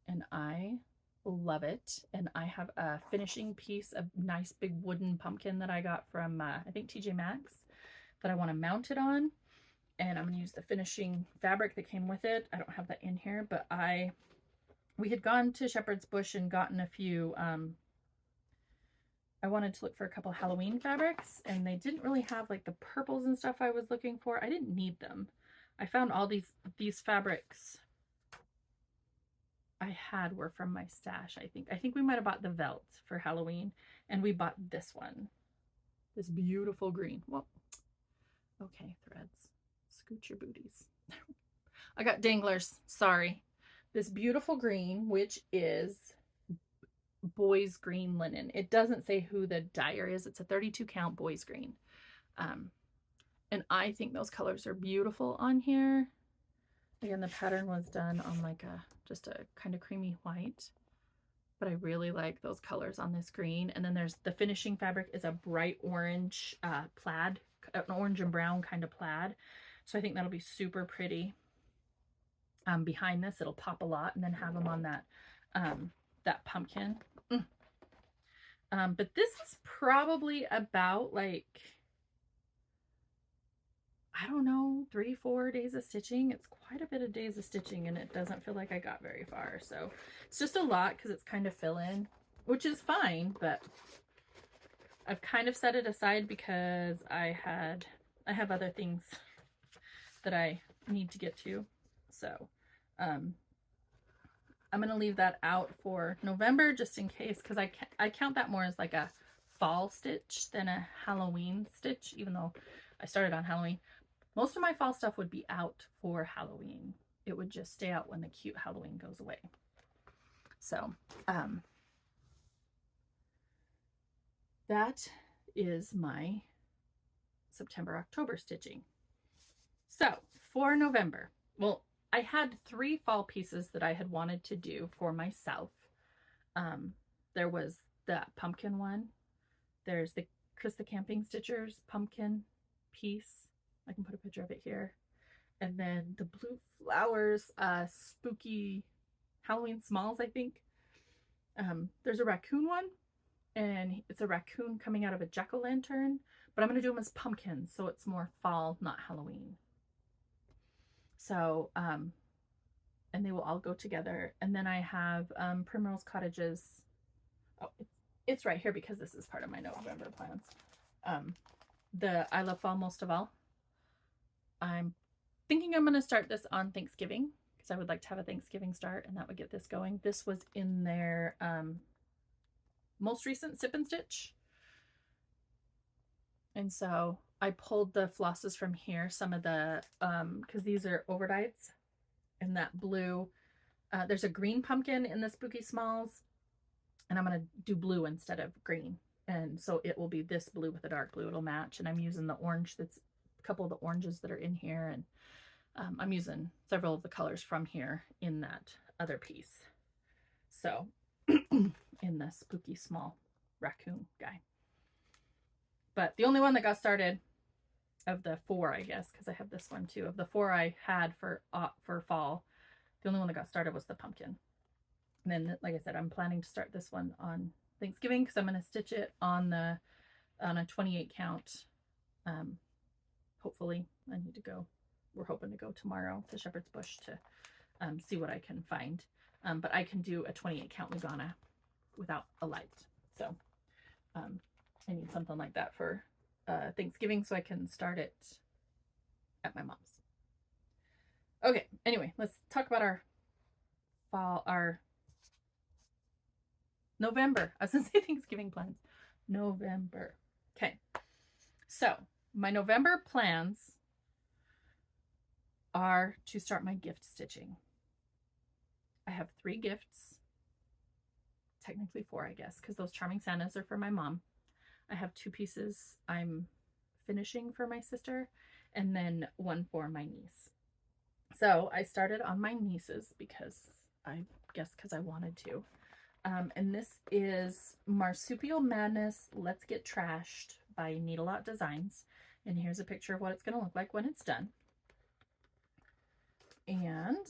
And I love it. And I have a finishing piece, a nice big wooden pumpkin that I got from, I think TJ Maxx, that I want to mount it on. And I'm going to use the finishing fabric that came with it. I don't have that in here, but we had gone to Shepherd's Bush and gotten a few, I wanted to look for a couple Halloween fabrics, and they didn't really have like the purples and stuff I was looking for. I didn't need them. I found all these fabrics I had were from my stash, I think. I think we might have bought the Velt for Halloween, and we bought this one. This beautiful green. Whoa. Okay, threads. Scoot your booties. I got danglers. Sorry. This beautiful green, which is boys green linen. It doesn't say who the dyer is. It's a 32 count boys green. And I think those colors are beautiful on here. Again, the pattern was done on like just a kind of creamy white, but I really like those colors on this green. And then there's the finishing fabric is a bright orange plaid, an orange and brown kind of plaid. So I think that'll be super pretty. Behind this, it'll pop a lot, and then have them on that pumpkin. But this is probably about like, I don't know, 3-4 days of stitching. It's quite a bit of days of stitching, and it doesn't feel like I got very far. So it's just a lot because it's kind of fill in, which is fine, but I've kind of set it aside because I have other things that I need to get to. So I'm going to leave that out for November just in case, because I count that more as like a fall stitch than a Halloween stitch, even though I started on Halloween. Most of my fall stuff would be out for Halloween. It would just stay out when the cute Halloween goes away. So that is my September, October stitching. So for November, well, I had 3 fall pieces that I had wanted to do for myself. There was the pumpkin one. There's the Chris the Camping Stitcher's pumpkin piece. I can put a picture of it here. And then the Blue Flowers spooky Halloween smalls, I think. There's a raccoon one, and it's a raccoon coming out of a jack-o'-lantern, but I'm going to do them as pumpkins, so it's more fall, not Halloween. So, and they will all go together. And then I have Primrose Cottages. Oh, it's right here because this is part of my November plans. The I Love Fall Most of All. I'm thinking I'm going to start this on Thanksgiving because I would like to have a Thanksgiving start, and that would get this going. This was in their most recent Sip and Stitch. And so I pulled the flosses from here, some of the, because these are overdyes, and that blue, there's a green pumpkin in the Spooky Smalls, and I'm going to do blue instead of green. And so it will be this blue with a dark blue, it'll match. And I'm using the orange, that's a couple of the oranges that are in here. And I'm using several of the colors from here in that other piece. So in the Spooky Small raccoon guy. But the only one that got started of the 4, I guess, because I have this one too, of the 4 I had for fall, the only one that got started was the pumpkin. And then, like I said, I'm planning to start this one on Thanksgiving because I'm going to stitch it on a 28 count. Hopefully, I need to go. We're hoping to go tomorrow to Shepherd's Bush to see what I can find. But I can do a 28 count Lugana without a light. So I need something like that for Thanksgiving so I can start it at my mom's. Okay, anyway, let's talk about our November. I was going to say Thanksgiving plans. November. Okay, so my November plans are to start my gift stitching. I have 3 gifts. Technically 4, I guess, because those Charming Santas are for my mom. I have 2 pieces I'm finishing for my sister, and then 1 for my niece. So I started on my nieces because I wanted to. And this is Marsupial Madness Let's Get Trashed by Needle-Out Designs. And here's a picture of what it's going to look like when it's done. And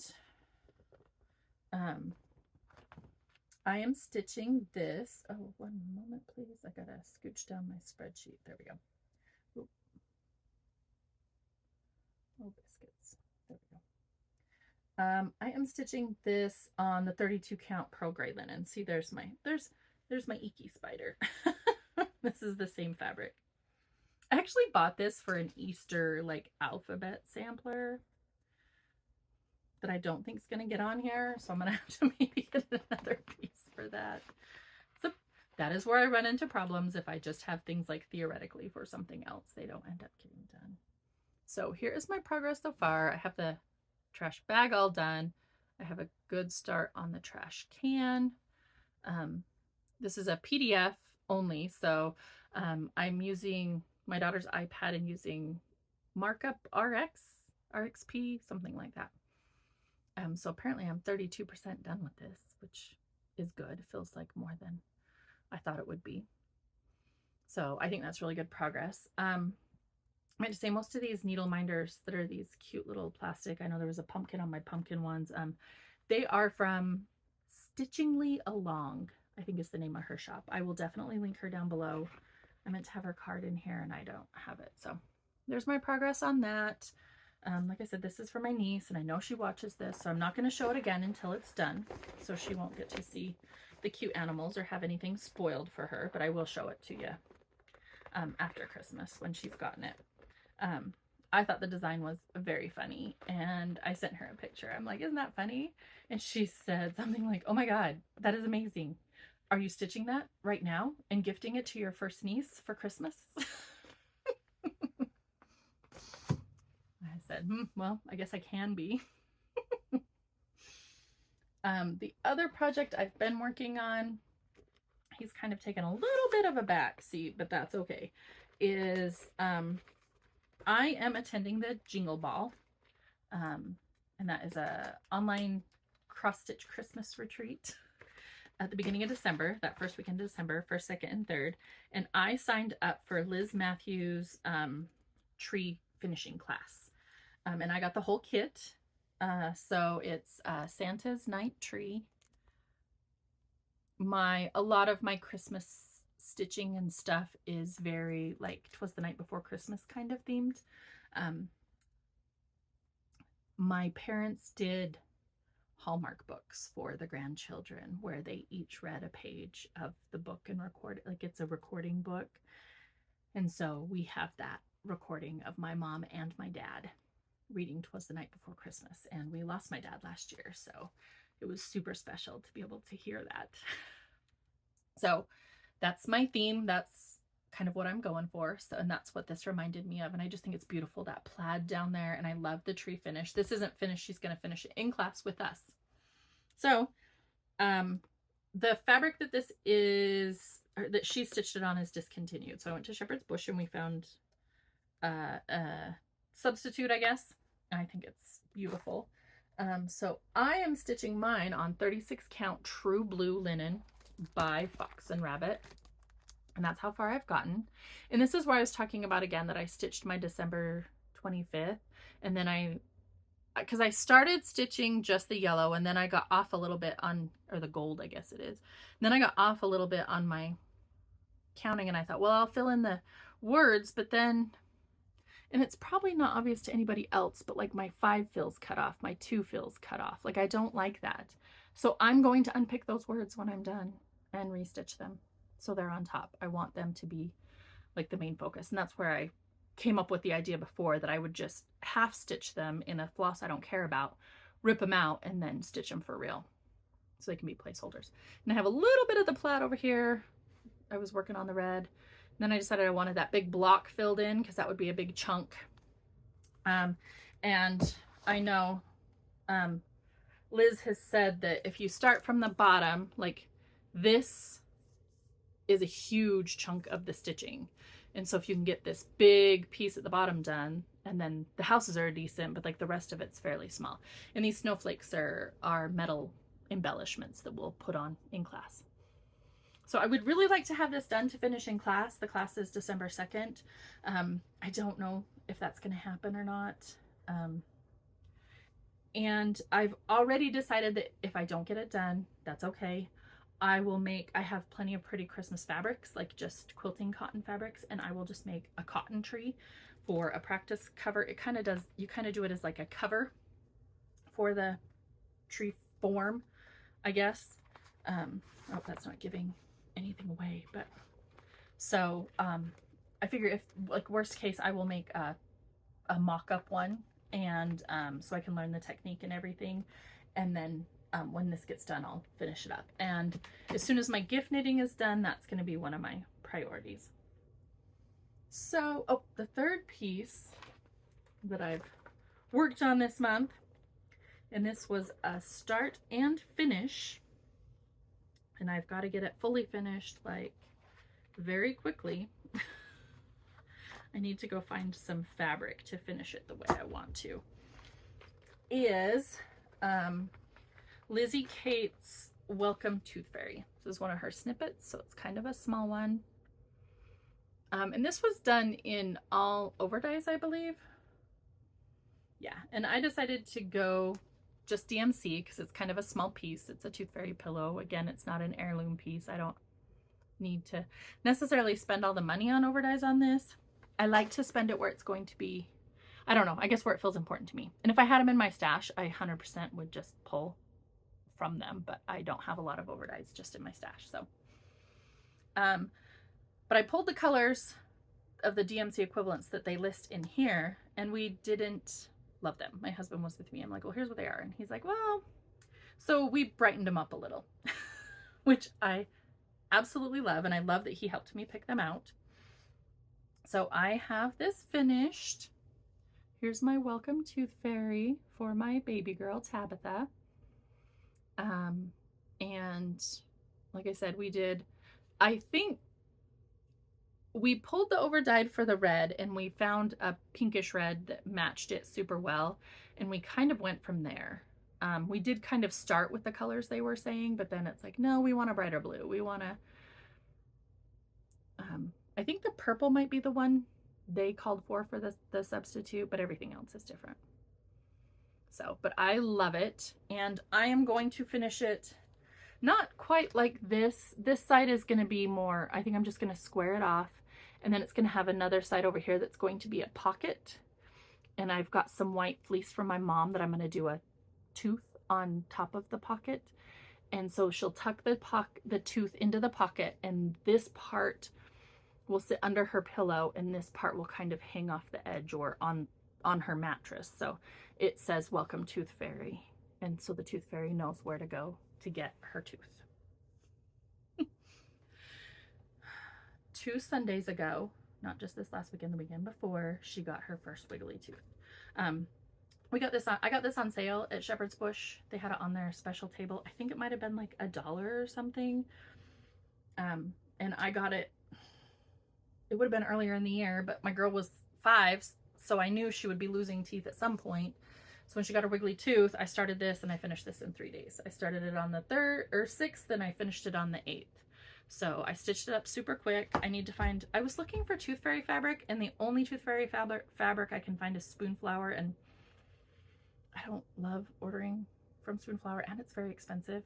I am stitching this. Oh, one moment, please. I gotta scooch down my spreadsheet. There we go. Oop. Oh, biscuits. There we go. I am stitching this on the 32 count Pearl Gray linen. See, there's my icky spider. This is the same fabric. I actually bought this for an Easter like alphabet sampler that I don't think is going to get on here, so I'm going to have to maybe get another piece for that. So that is where I run into problems if I just have things like theoretically for something else. They don't end up getting done. So here is my progress so far. I have the trash bag all done. I have a good start on the trash can. This is a PDF only, so I'm using my daughter's iPad and using Markup RXP, something like that. So apparently I'm 32% done with this, which is good. It feels like more than I thought it would be. So I think that's really good progress. I have to say most of these needle minders that are these cute little plastic, I know there was a pumpkin on my pumpkin ones. They are from Stitchingly Along, I think is the name of her shop. I will definitely link her down below. I meant to have her card in here and I don't have it. So there's my progress on that. Like I said, this is for my niece and I know she watches this, so I'm not going to show it again until it's done. So she won't get to see the cute animals or have anything spoiled for her, but I will show it to you after Christmas when she's gotten it. I thought the design was very funny and I sent her a picture. I'm like, isn't that funny? And she said something like, oh my God, that is amazing. Are you stitching that right now and gifting it to your first niece for Christmas? I said, well, I guess I can be. The other project I've been working on, he's kind of taken a little bit of a back seat, but that's okay, is I am attending the Jingle Ball, and that is a online cross-stitch Christmas retreat at the beginning of December, that first weekend of December, 1st, 2nd, and 3rd. And I signed up for Liz Matthews' tree finishing class. And I got the whole kit. So it's Santa's night tree. A lot of my Christmas stitching and stuff is very like 'Twas the Night Before Christmas kind of themed. My parents did Hallmark books for the grandchildren where they each read a page of the book and recorded, like it's a recording book. And so we have that recording of my mom and my dad reading 'Twas the Night Before Christmas, and we lost my dad last year, so it was super special to be able to hear that. So that's my theme. That's kind of what I'm going for. So, and that's what this reminded me of. And I just think it's beautiful, that plaid down there. And I love the tree finish. This isn't finished. She's going to finish it in class with us. So, the fabric that this is, or that she stitched it on, is discontinued. So I went to Shepherd's Bush and we found a substitute, I guess. And I think it's beautiful. So I am stitching mine on 36 count True Blue linen by Fox and Rabbit. And that's how far I've gotten. And this is where I was talking about again that I stitched my December 25th. And then because I started stitching just the yellow and then I got off a little bit on, or the gold, I guess it is. And then I got off a little bit on my counting and I thought, well, I'll fill in the words, but then, and it's probably not obvious to anybody else, but like my 5 fills cut off, my 2 fills cut off. Like I don't like that. So I'm going to unpick those words when I'm done and restitch them. So they're on top. I want them to be like the main focus. And that's where I came up with the idea before that I would just half stitch them in a floss I don't care about, rip them out, and then stitch them for real. So they can be placeholders. And I have a little bit of the plaid over here. I was working on the red. And then I decided I wanted that big block filled in because that would be a big chunk. And I know Liz has said that if you start from the bottom, like this is a huge chunk of the stitching. And so if you can get this big piece at the bottom done, and then the houses are decent, but like the rest of it's fairly small. And these snowflakes are metal embellishments that we'll put on in class. So I would really like to have this done to finish in class. The class is December 2nd. I don't know if that's going to happen or not. And I've already decided that if I don't get it done, that's okay. I have plenty of pretty Christmas fabrics, like just quilting cotton fabrics, and I will just make a cotton tree for a practice cover. It kind of does, you kind of do it as like a cover for the tree form, I guess. Oh, that's not giving anything away, but so I figure if, like, worst case, I will make a mock-up one, and so I can learn the technique and everything, and then when this gets done, I'll finish it up. And as soon as my gift knitting is done, that's going to be one of my priorities. So, oh, the third piece that I've worked on this month, and this was a start and finish, and I've got to get it fully finished like very quickly. I need to go find some fabric to finish it the way I want to. Is Lizzie Kate's Welcome Tooth Fairy. This is one of her snippets, so it's kind of a small one. And this was done in all over dyes, I believe. Yeah, and I decided to go just DMC because it's kind of a small piece. It's a Tooth Fairy pillow. Again, it's not an heirloom piece. I don't need to necessarily spend all the money on over dyes on this. I like to spend it where it's going to be, I don't know, I guess where it feels important to me. And if I had them in my stash, I 100% would just pull from them, but I don't have a lot of over dyes just in my stash. So, but I pulled the colors of the DMC equivalents that they list in here, and we didn't love them. My husband was with me. I'm like, well, here's what they are. And he's like, well, so we brightened them up a little, which I absolutely love. And I love that he helped me pick them out. So I have this finished. Here's my Welcome Tooth Fairy for my baby girl, Tabitha. And like I said, we did, I think we pulled the over dyed for the red, and we found a pinkish red that matched it super well. And we kind of went from there. We did kind of start with the colors they were saying, but then it's like, no, we want a brighter blue. We want to, I think the purple might be the one they called for the substitute, but everything else is different. So, but I love it, and I am going to finish it not quite like this. This side is going to be more, I think I'm just going to square it off, and then it's going to have another side over here that's going to be a pocket. And I've got some white fleece from my mom that I'm going to do a tooth on top of the pocket. And so she'll tuck the tooth into the pocket, and this part will sit under her pillow, and this part will kind of hang off the edge or on her mattress. So it says Welcome Tooth Fairy, and so the Tooth Fairy knows where to go to get her tooth. 2 Sundays ago, not just this last weekend, the weekend before, she got her first wiggly tooth. I got this on sale at Shepherd's Bush. They had it on their special table. I think it might have been like $1 or something. And I got it, it would have been earlier in the year, but my girl was 5, so I knew she would be losing teeth at some point. So when she got her wiggly tooth, I started this, and I finished this in 3 days. I started it on the 3rd or 6th, and I finished it on the 8th. So I stitched it up super quick. I was looking for Tooth Fairy fabric, and the only Tooth Fairy fabric I can find is Spoonflower, and I don't love ordering from Spoonflower, and it's very expensive.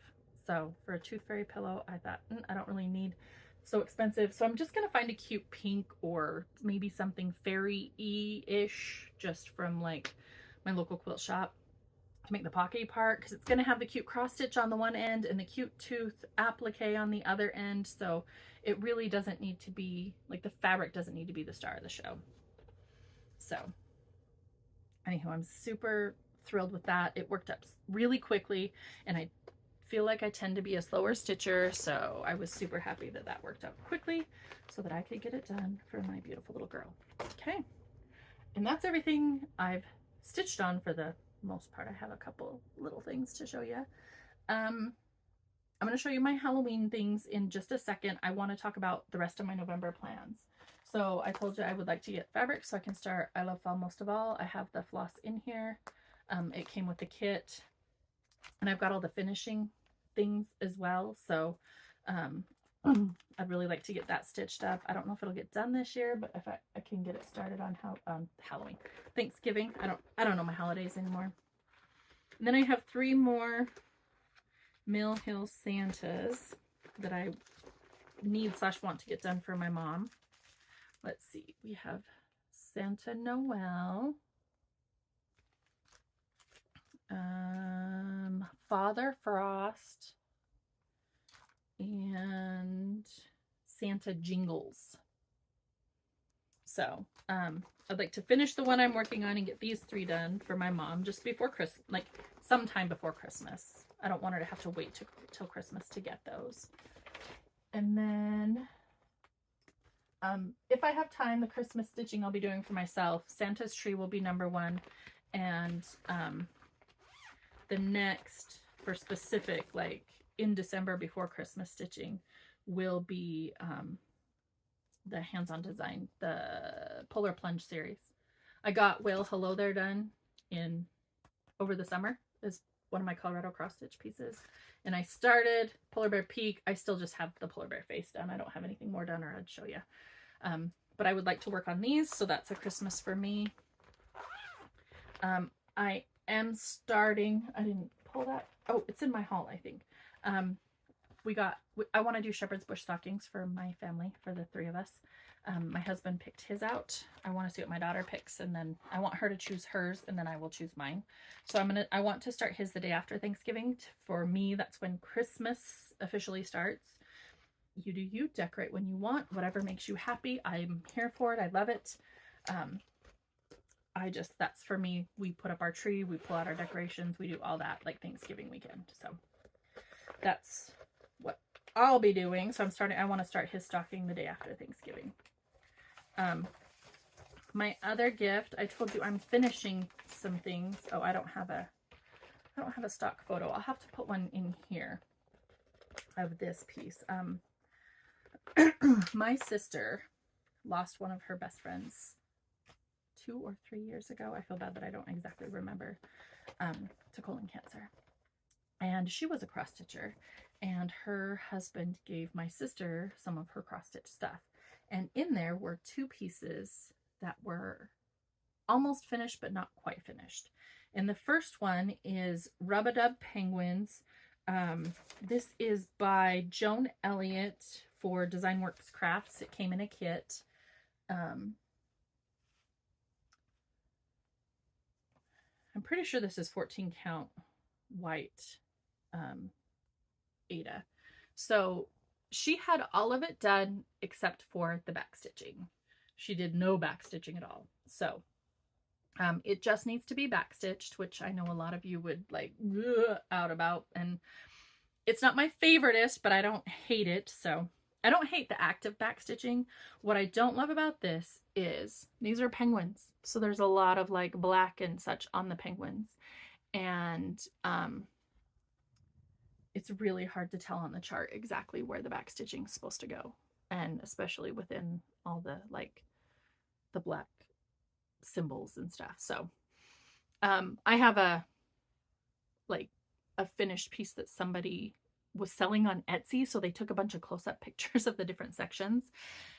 So for a Tooth Fairy pillow, I thought, I don't really need so expensive. So I'm just going to find a cute pink or maybe something fairy-y-ish just from like my local quilt shop to make the pocket part, because it's going to have the cute cross stitch on the one end and the cute tooth applique on the other end. So it really doesn't need to be, like, the fabric doesn't need to be the star of the show. So anyhow, I'm super thrilled with that. It worked up really quickly, and I feel like I tend to be a slower stitcher, so I was super happy that that worked out quickly so that I could get it done for my beautiful little girl. Okay, and that's everything I've stitched on for the most part. I have a couple little things to show you. I'm going to show you my Halloween things in just a second. I want to talk about the rest of my November plans. So I told you I would like to get fabric so I can start I Love Fall most of all. I have the floss in here. It came with the kit, and I've got all the finishing things as well. So I'd really like to get that stitched up. I don't know if it'll get done this year, but if I can get it started on Halloween, Thanksgiving. I don't know my holidays anymore. And then I have 3 more Mill Hill Santas that I need / want to get done for my mom. Let's see. We have Santa Noel, Father Frost, and Santa Jingles. So, I'd like to finish the one I'm working on and get these 3 done for my mom just before Christmas, like sometime before Christmas. I don't want her to have to wait till Christmas to get those. And then, if I have time, the Christmas stitching I'll be doing for myself. Santa's tree will be number 1. And, the next, for specific, like in December before Christmas stitching, will be, the hands-on design, the Polar Plunge series. I got Whale Hello There done over the summer as one of my Colorado cross stitch pieces. And I started Polar Bear Peak. I still just have the polar bear face done. I don't have anything more done, or I'd show you. But I would like to work on these, so that's a Christmas for me. I am starting, I didn't pull that. Oh, it's in my haul, I think. I want to do shepherd's bush stockings for my family, for the 3 of us. My husband picked his out. I want to see what my daughter picks, and then I want her to choose hers, and then I will choose mine. So I want to start his the day after Thanksgiving. For me, that's when Christmas officially starts. You do you, decorate when you want, whatever makes you happy. I'm here for it. I love it. That's for me. We put up our tree, we pull out our decorations, we do all that like Thanksgiving weekend. So that's what I'll be doing. So I want to start his stocking the day after Thanksgiving. My other gift, I told you I'm finishing some things. Oh, I don't have a stock photo. I'll have to put one in here of this piece. My sister lost one of her best friends 2 or 3 years ago. I feel bad that I don't exactly remember, to colon cancer. And she was a cross stitcher, and her husband gave my sister some of her cross stitch stuff. And in there were 2 pieces that were almost finished, but not quite finished. And the first one is Rub-a-Dub Penguins. This is by Joan Elliott for Design Works Crafts. It came in a kit. I'm pretty sure this is 14 count white Aida. So she had all of it done except for the back stitching. She did no back stitching at all. So it just needs to be back stitched, which I know a lot of you would like out about, and it's not my favoriteest, but I don't hate it. So I don't hate the active back stitching. What I don't love about this is these are penguins. So there's a lot of like black and such on the penguins. And it's really hard to tell on the chart exactly where the back stitching is supposed to go. And especially within all the like the black symbols and stuff. So I have a finished piece that somebody was selling on Etsy. So they took a bunch of close-up pictures of the different sections,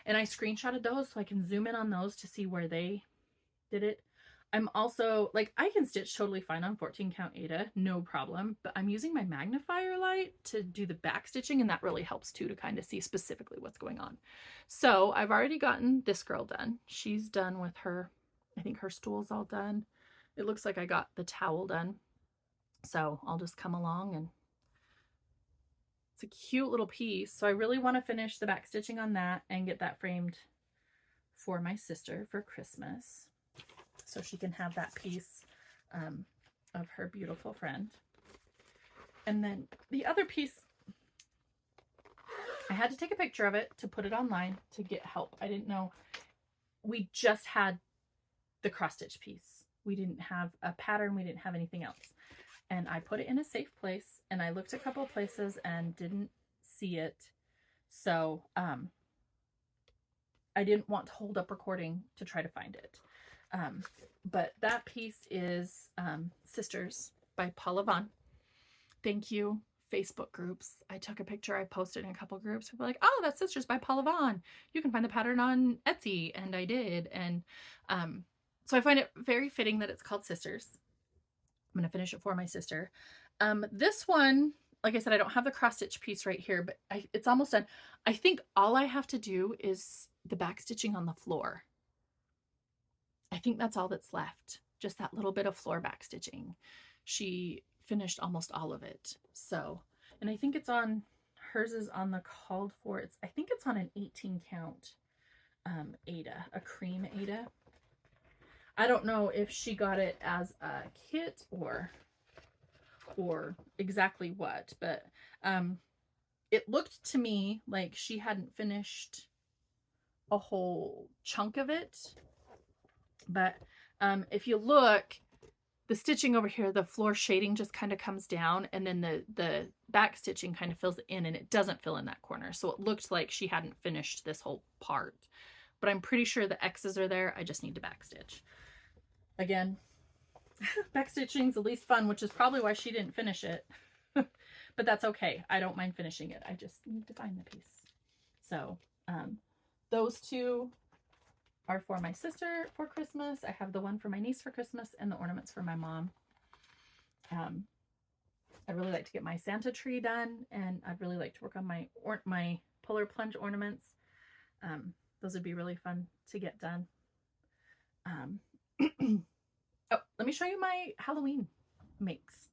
and I screenshotted those so I can zoom in on those to see where they did it. I'm also like, I can stitch totally fine on 14 count Aida, no problem, but I'm using my magnifier light to do the back stitching, and that really helps too, to kind of see specifically what's going on. So I've already gotten this girl done. She's done with her, I think her stool's all done. It looks like I got the towel done. So I'll just come along, and it's a cute little piece. So I really want to finish the back stitching on that and get that framed for my sister for Christmas, so she can have that piece of her beautiful friend. And then the other piece, I had to take a picture of it to put it online to get help. I didn't know. We just had the cross stitch piece. We didn't have a pattern. We didn't have anything else. And I put it in a safe place, and I looked a couple of places and didn't see it. So I didn't want to hold up recording to try to find it. But that piece is Sisters by Paula Vaughn. Thank you, Facebook groups. I took a picture, I posted in a couple groups. People were like, oh, that's Sisters by Paula Vaughn. You can find the pattern on Etsy. And I did. And so I find it very fitting that it's called Sisters. I'm going to finish it for my sister. This one, like I said, I don't have the cross stitch piece right here, but it's almost done. I think all I have to do is the back stitching on the floor. I think that's all that's left. Just that little bit of floor back stitching. She finished almost all of it. So, and I think it's on, hers is on the called for, I think it's on an 18 count Aida, a cream Aida. I don't know if she got it as a kit or exactly what, but it looked to me like she hadn't finished a whole chunk of it. But if you look, the stitching over here, the floor shading just kind of comes down, and then the back stitching kind of fills it in, and it doesn't fill in that corner. So it looked like she hadn't finished this whole part. But I'm pretty sure the X's are there. I just need to back stitch. Again, back stitching's the least fun, which is probably why she didn't finish it. But that's okay. I don't mind finishing it. I just need to find the piece. So those two are for my sister for Christmas. I have the one for my niece for Christmas and the ornaments for my mom. I'd really like to get my Santa tree done, and I'd really like to work on my polar plunge ornaments. Those would be really fun to get done. Oh, let me show you my Halloween makes.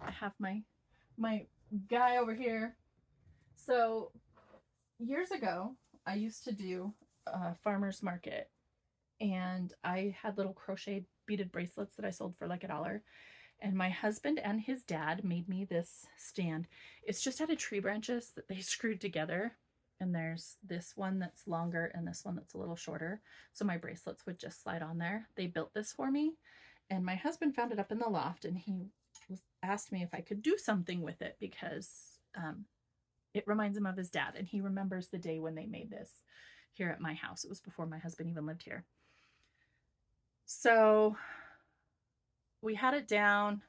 I have my guy over here. So years ago, I used to do a farmer's market, and I had little crochet beaded bracelets that I sold for like $1. And my husband and his dad made me this stand. It's just out of tree branches that they screwed together. And there's this one that's longer and this one that's a little shorter. So my bracelets would just slide on there. They built this for me. And my husband found it up in the loft, and he asked me if I could do something with it because it reminds him of his dad. And he remembers the day when they made this here at my house. It was before my husband even lived here. So we had it down.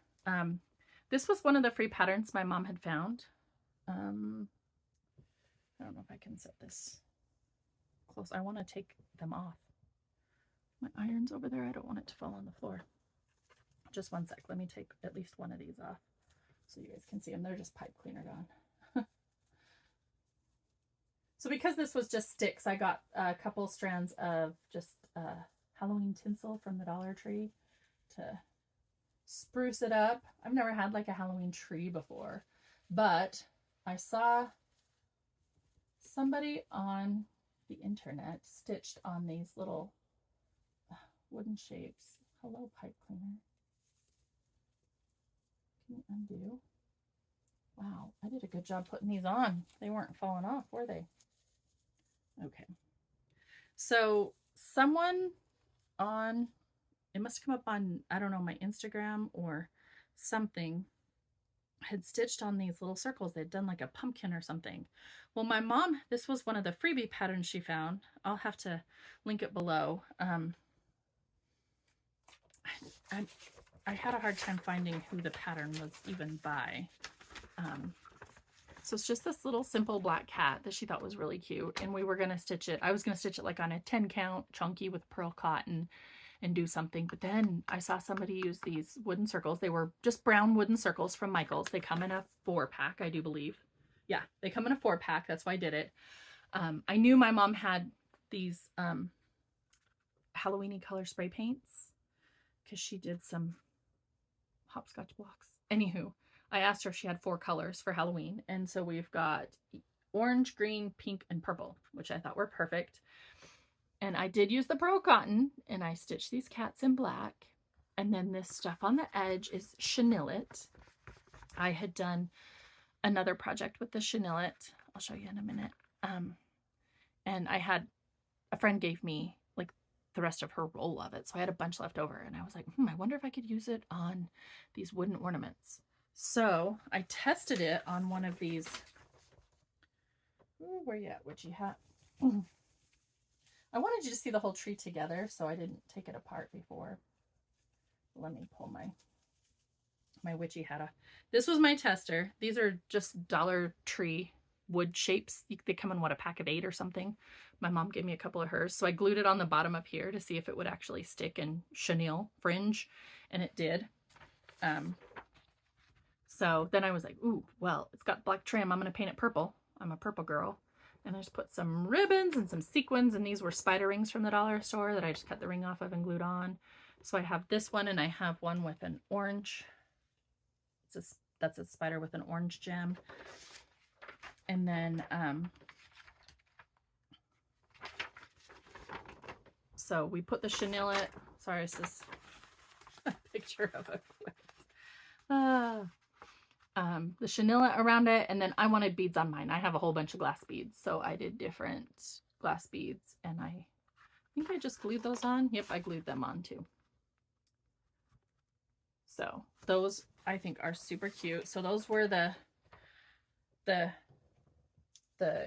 This was one of the free patterns my mom had found. I don't know if I can set this close. I want to take them off. My iron's over there. I don't want it to fall on the floor. Just one sec. Let me take at least one of these off so you guys can see them. They're just pipe cleaner gone. So because this was just sticks, I got a couple strands of just Halloween tinsel from the Dollar Tree to spruce it up. I've never had like a Halloween tree before, but I saw somebody on the internet stitched on these little wooden shapes. Hello, pipe cleaner. Can you undo? Wow, I did a good job putting these on. They weren't falling off, were they? Okay. So someone on, it must come up on, I don't know, my Instagram or something, had stitched on these little circles. They'd done like a pumpkin or something. Well, my mom, this was one of the freebie patterns she found. I'll have to link it below. I had a hard time finding who the pattern was even by. So it's just this little simple black cat that she thought was really cute. And we were going to stitch it. I was going to stitch it like on a 10 count chunky with pearl cotton and do something. But then I saw somebody use these wooden circles. They were just brown wooden circles from Michael's. They come in a 4-pack, I do believe. Yeah, they come in a 4-pack. That's why I did it. I knew my mom had these Halloween-y color spray paints because she did some hopscotch blocks. Anywho, I asked her if she had 4 colors for Halloween. And so we've got orange, green, pink, and purple, which I thought were perfect. And I did use the pearl cotton, and I stitched these cats in black. And then this stuff on the edge is chenillet. I had done another project with the chenillet. I'll show you in a minute. And I had, a friend gave me like the rest of her roll of it. So I had a bunch left over, and I was like, I wonder if I could use it on these wooden ornaments. So I tested it on one of these. Ooh, where you at, witchy hat? I wanted you to see the whole tree together, so I didn't take it apart before. Let me pull my witchy hat off. This was my tester. These are just Dollar Tree wood shapes. They come in, what, a pack of 8 or something. My mom gave me a couple of hers. So I glued it on the bottom up here to see if it would actually stick and chenille fringe, and it did. So then I was like, ooh, well, it's got black trim. I'm going to paint it purple. I'm a purple girl. And I just put some ribbons and some sequins, and these were spider rings from the dollar store that I just cut the ring off of and glued on. So I have this one, and I have one with an orange. That's a spider with an orange gem. And then, so we put the chenille, sorry, this is a picture of a quilt. The chenille around it, and then I wanted beads on mine. I have a whole bunch of glass beads, so I did different glass beads, and I think I just glued those on. Yep, I glued them on too. So those I think are super cute. So those were the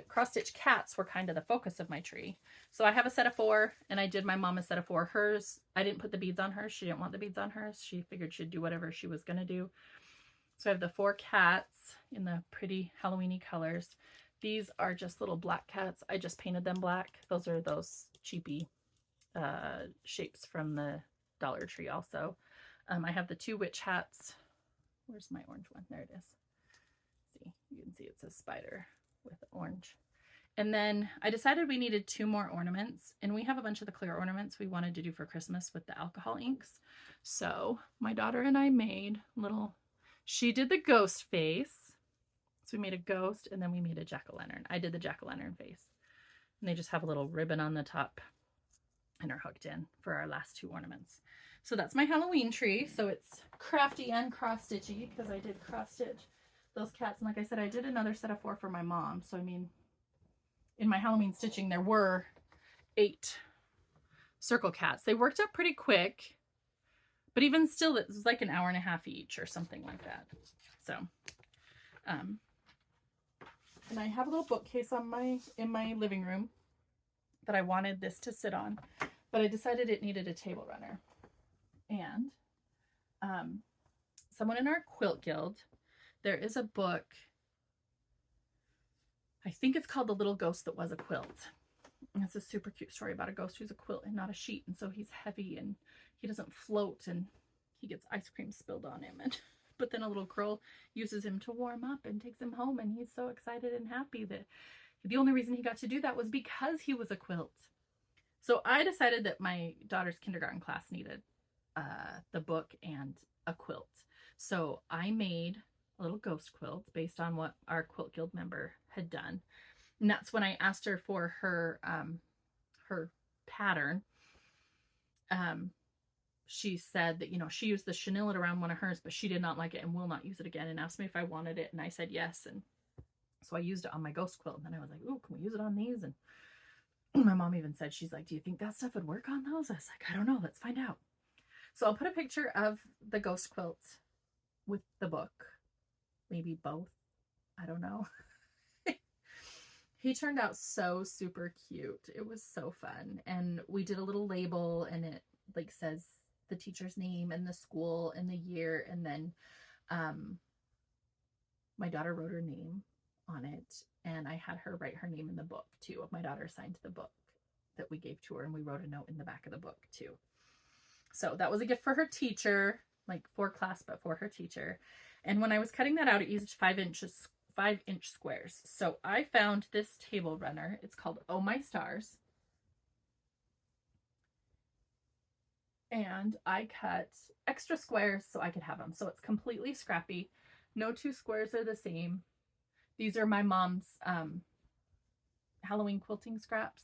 cross-stitch cats were kind of the focus of my tree. So I have a set of 4, and I did my mom a set of 4. Hers, I didn't put the beads on hers. She didn't want the beads on hers. She figured she'd do whatever she was going to do. So I have the 4 cats in the pretty Halloweeny colors. These are just little black cats. I just painted them black. Those are those cheapy shapes from the Dollar Tree also. I have the 2 witch hats. Where's my orange one? There it is. See, you can see it's a spider with orange. And then I decided we needed 2 more ornaments, and we have a bunch of the clear ornaments we wanted to do for Christmas with the alcohol inks. So my daughter and I made little, she did the ghost face. So we made a ghost, and then we made a jack-o'-lantern. I did the jack-o'-lantern face. And they just have a little ribbon on the top and are hooked in for our last 2 ornaments. So that's my Halloween tree. So it's crafty and cross-stitchy because I did cross-stitch those cats. And like I said, I did another set of 4 for my mom. So I mean, in my Halloween stitching, there were 8 circle cats. They worked up pretty quick, but even still, it was like an hour and a half each or something like that. So, and I have a little bookcase on in my living room that I wanted this to sit on, but I decided it needed a table runner. And someone in our quilt guild, there is a book, I think it's called The Little Ghost That Was a Quilt. And it's a super cute story about a ghost who's a quilt and not a sheet. And so he's heavy and he doesn't float, and he gets ice cream spilled on him. And but then a little girl uses him to warm up and takes him home. And he's so excited and happy that the only reason he got to do that was because he was a quilt. So I decided that my daughter's kindergarten class needed the book and a quilt. So I made a little ghost quilt based on what our quilt guild member had done. And that's when I asked her for her pattern. She said that, you know, she used the chenille around one of hers, but she did not like it and will not use it again, and asked me if I wanted it. And I said yes. And so I used it on my ghost quilt. And then I was like, ooh, can we use it on these? And my mom even said, she's like, do you think that stuff would work on those? I was like, I don't know. Let's find out. So I'll put a picture of the ghost quilt with the book. Maybe both. I don't know. He turned out so super cute. It was so fun. And we did a little label, and it like says the teacher's name and the school and the year. And then my daughter wrote her name on it, and I had her write her name in the book too. My daughter signed the book that we gave to her, and we wrote a note in the back of the book too. So that was a gift for her teacher, like for class, but for her teacher. And when I was cutting that out, it used 5-inch squares. So I found this table runner. It's called Oh My Stars. And I cut extra squares so I could have them. So it's completely scrappy. No 2 squares are the same. These are my mom's Halloween quilting scraps.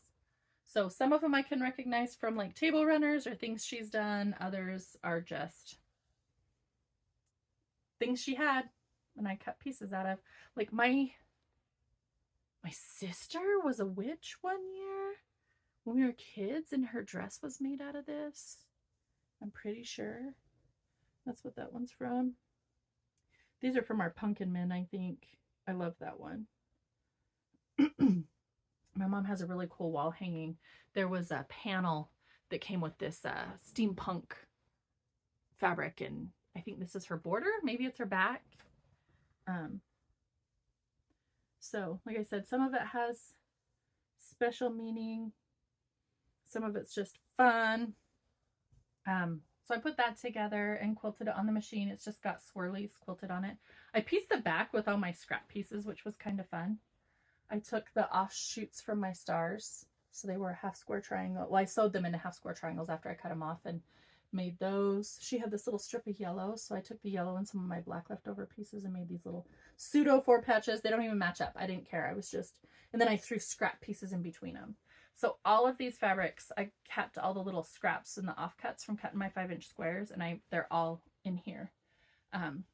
So some of them I can recognize from like table runners or things she's done. Others are just things she had and I cut pieces out of. Like my sister was a witch one year when we were kids, and her dress was made out of this. I'm pretty sure that's what that one's from. These are from our pumpkin men, I think. I love that one. My mom has a really cool wall hanging. There was a panel that came with this steampunk fabric, and I think this is her border. Maybe it's her back. So like I said, some of it has special meaning. Some of it's just fun. So So I put that together and quilted it on the machine. It's just got swirlies quilted on it. I pieced the back with all my scrap pieces, which was kind of fun. I took the offshoots from my stars. So they were a half square triangle. Well, I sewed them into half square triangles after I cut them off and made those. She had this little strip of yellow. So I took the yellow and some of my black leftover pieces and made these little pseudo 4 patches. They don't even match up. I didn't care. I was just, and then I threw scrap pieces in between them. So all of these fabrics, I kept all the little scraps and the offcuts from cutting my 5-inch squares, and they're all in here. And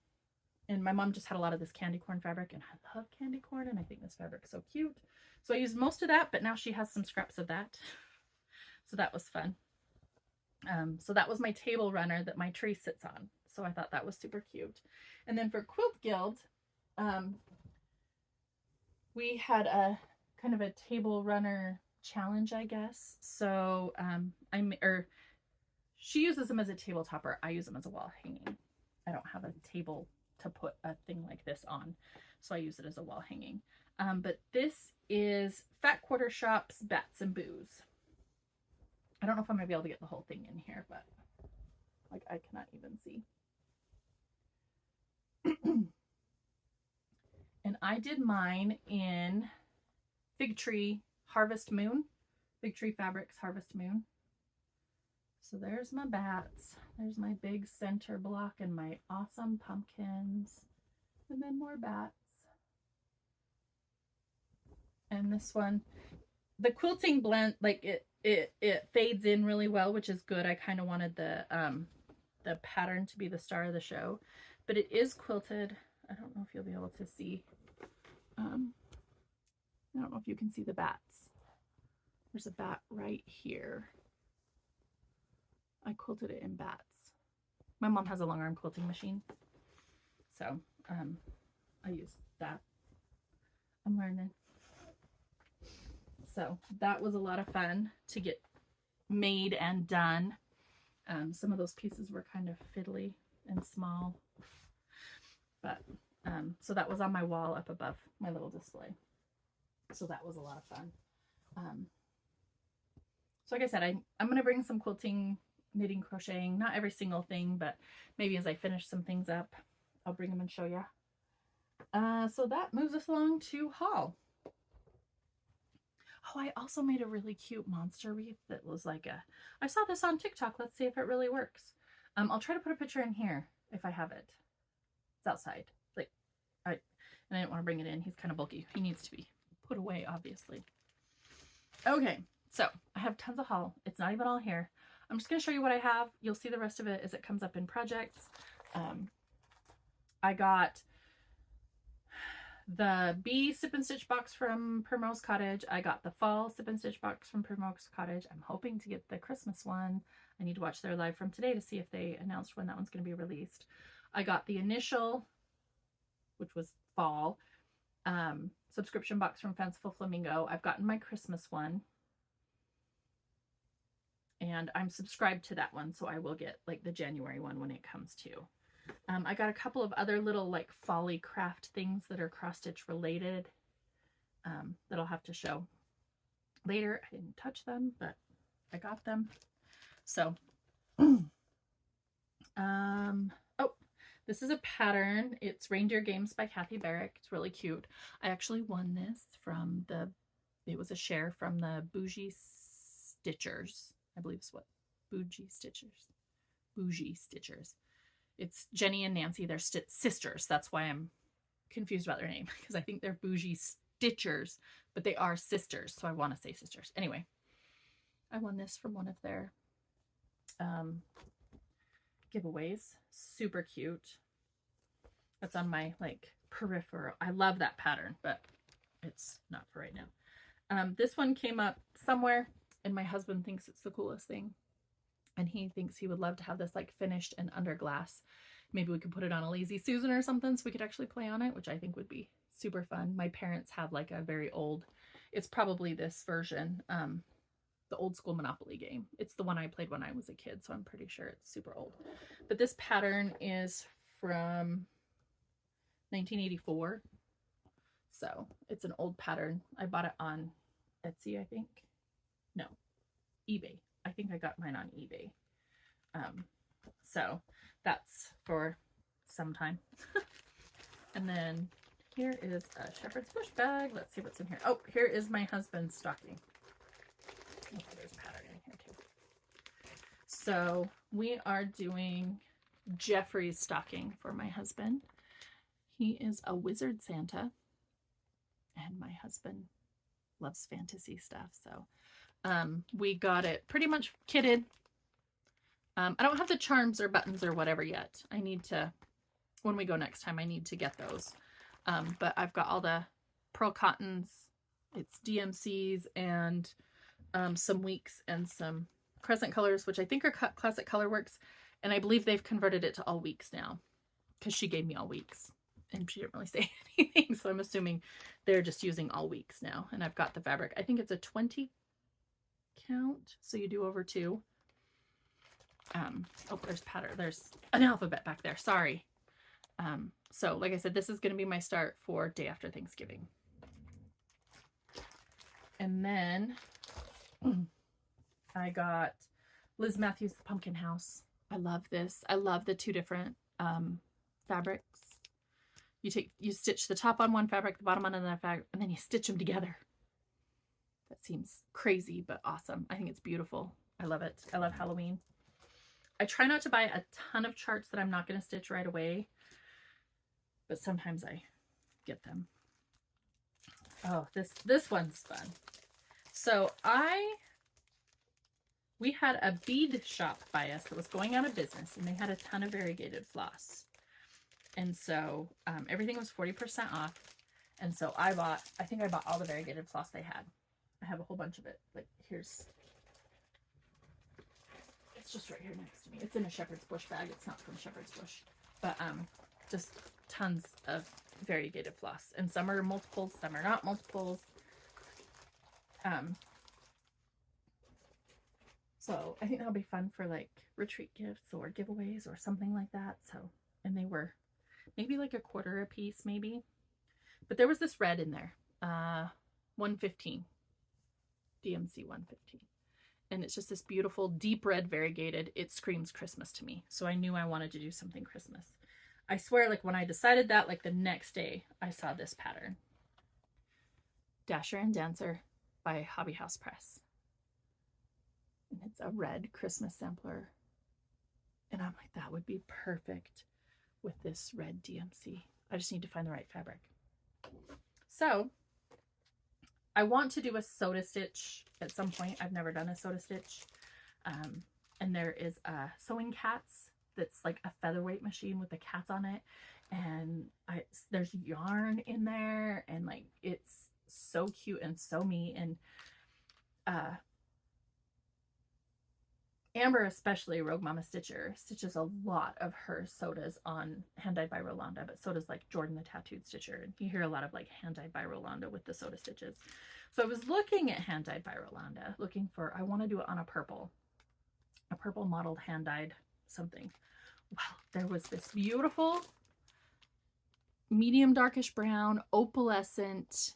my mom just had a lot of this candy corn fabric, and I love candy corn, and I think this fabric is so cute. So I used most of that, but now she has some scraps of that. So that was fun. So that was my table runner that my tree sits on. So I thought that was super cute. And then for Quilt Guild, we had a kind of a table runner challenge, I guess. So she uses them as a table topper. I use them as a wall hanging. I don't have a table to put a thing like this on, so I use it as a wall hanging. But this is Fat Quarter Shop's Bats and Booze. I don't know if I'm gonna be able to get the whole thing in here, but like I cannot even see. And I did mine in Fig Tree Harvest Moon. Fig Tree Fabrics Harvest Moon. So there's my bats. There's my big center block and my awesome pumpkins. And then more bats. And this one, the quilting blend, like it fades in really well, which is good. I kind of wanted the pattern to be the star of the show, but it is quilted. I don't know if you'll be able to see. I don't know if you can see the bats. There's a bat right here. I quilted it in bats. My mom has a long arm quilting machine, so I use that. I'm learning. So that was a lot of fun to get made and done. Some of those pieces were kind of fiddly and small, but so that was on my wall up above my little display. So that was a lot of fun. So like I said, I'm going to bring some quilting, knitting, crocheting, not every single thing, but maybe as I finish some things up, I'll bring them and show you. So that moves us along to haul. Oh, I also made a really cute monster wreath that was like I saw this on TikTok. Let's see if it really works. I'll try to put a picture in here if I have it. It's outside. Like, and I didn't want to bring it in. He's kind of bulky. He needs to be put away, obviously. Okay, so I have tons of haul. It's not even all here. I'm just going to show you what I have. You'll see the rest of it as it comes up in projects. I got the Bee Sip and Stitch box from Primrose Cottage. I got the Fall Sip and Stitch box from Primrose Cottage. I'm hoping to get the Christmas one. I need to watch their live from today to see if they announced when that one's going to be released. I got the initial, which was fall, subscription box from Fanciful Flamingo. I've gotten my Christmas one, and I'm subscribed to that one, so I will get like the January one when it comes to. I got a couple of other little like folly craft things that are cross stitch related that I'll have to show later. I didn't touch them, but I got them. So, oh, this is a pattern. It's Reindeer Games by Kathy Barrick. It's really cute. I actually won this from it was a share from the Bougie Stitchers. I believe it's what? Bougie Stitchers. It's Jenny and Nancy. They're sisters. That's why I'm confused about their name, because I think they're Bougie Stitchers, but they are sisters. So I want to say sisters. Anyway, I won this from one of their giveaways. Super cute. That's on my like peripheral. I love that pattern, but it's not for right now. This one came up somewhere, and my husband thinks it's the coolest thing. And he thinks he would love to have this like finished and under glass. Maybe we could put it on a Lazy Susan or something so we could actually play on it, which I think would be super fun. My parents have like a very old, it's probably this version, the old school Monopoly game. It's the one I played when I was a kid, so I'm pretty sure it's super old. But this pattern is from 1984. So it's an old pattern. I bought it on Etsy, I think. No, eBay. I think I got mine on eBay. So that's for some time. And then here is a shepherd's bush bag. Let's see what's in here. Oh, here is my husband's stocking. Oh, there's pattern in here too. So we are doing Jeffrey's stocking for my husband. He is a wizard Santa, and my husband loves fantasy stuff. So we got it pretty much kitted. I don't have the charms or buttons or whatever yet. I need to, when we go next time, I need to get those. But I've got all the pearl cottons, it's DMCs, and some weeks and some crescent colors, which I think are classic colorworks. And I believe they've converted it to all weeks now, because she gave me all weeks and she didn't really say anything. So I'm assuming they're just using all weeks now. And I've got the fabric. I think it's a 20 count. So you do over 2. Oh, there's pattern. There's an alphabet back there. Sorry. So like I said, this is going to be my start for day after Thanksgiving. And then I got Liz Matthews' The Pumpkin House. I love this. I love the 2 different fabrics. You stitch the top on one fabric, the bottom on another fabric, and then you stitch them together. That seems crazy, but awesome. I think it's beautiful. I love it. I love Halloween. I try not to buy a ton of charts that I'm not going to stitch right away, but sometimes I get them. Oh, this one's fun. So we had a bead shop by us that was going out of business, and they had a ton of variegated floss. And so everything was 40% off. And so I think I bought all the variegated floss they had. I have a whole bunch of it. Like it's just right here next to me. It's in a shepherd's bush bag. It's not from shepherd's bush, but just tons of variegated floss. And some are multiples, some are not multiples. So I think that'll be fun for like retreat gifts or giveaways or something like that. So, and they were maybe like $1/4 a piece, maybe. But there was this red in there, 115, DMC 115. And it's just this beautiful deep red variegated. It screams Christmas to me. So I knew I wanted to do something Christmas. I swear, like when I decided that, like the next day I saw this pattern. Dasher and Dancer by Hobby House Press. And it's a red Christmas sampler. And I'm like, that would be perfect with this red DMC. I just need to find the right fabric. So I want to do a soda stitch at some point. I've never done a soda stitch. And there is a Sewing Cats that's like a featherweight machine with the cats on it. And there's yarn in there, and like it's so cute and so me. And Amber, especially Rogue Mama Stitcher, stitches a lot of her sodas on Hand Dyed by Rolanda, but so does like Jordan the Tattooed Stitcher. And you hear a lot of like Hand Dyed by Rolanda with the soda stitches. So I was looking at Hand Dyed by Rolanda, looking for, I want to do it on a purple modeled hand dyed something. Well, there was this beautiful medium darkish brown opalescent,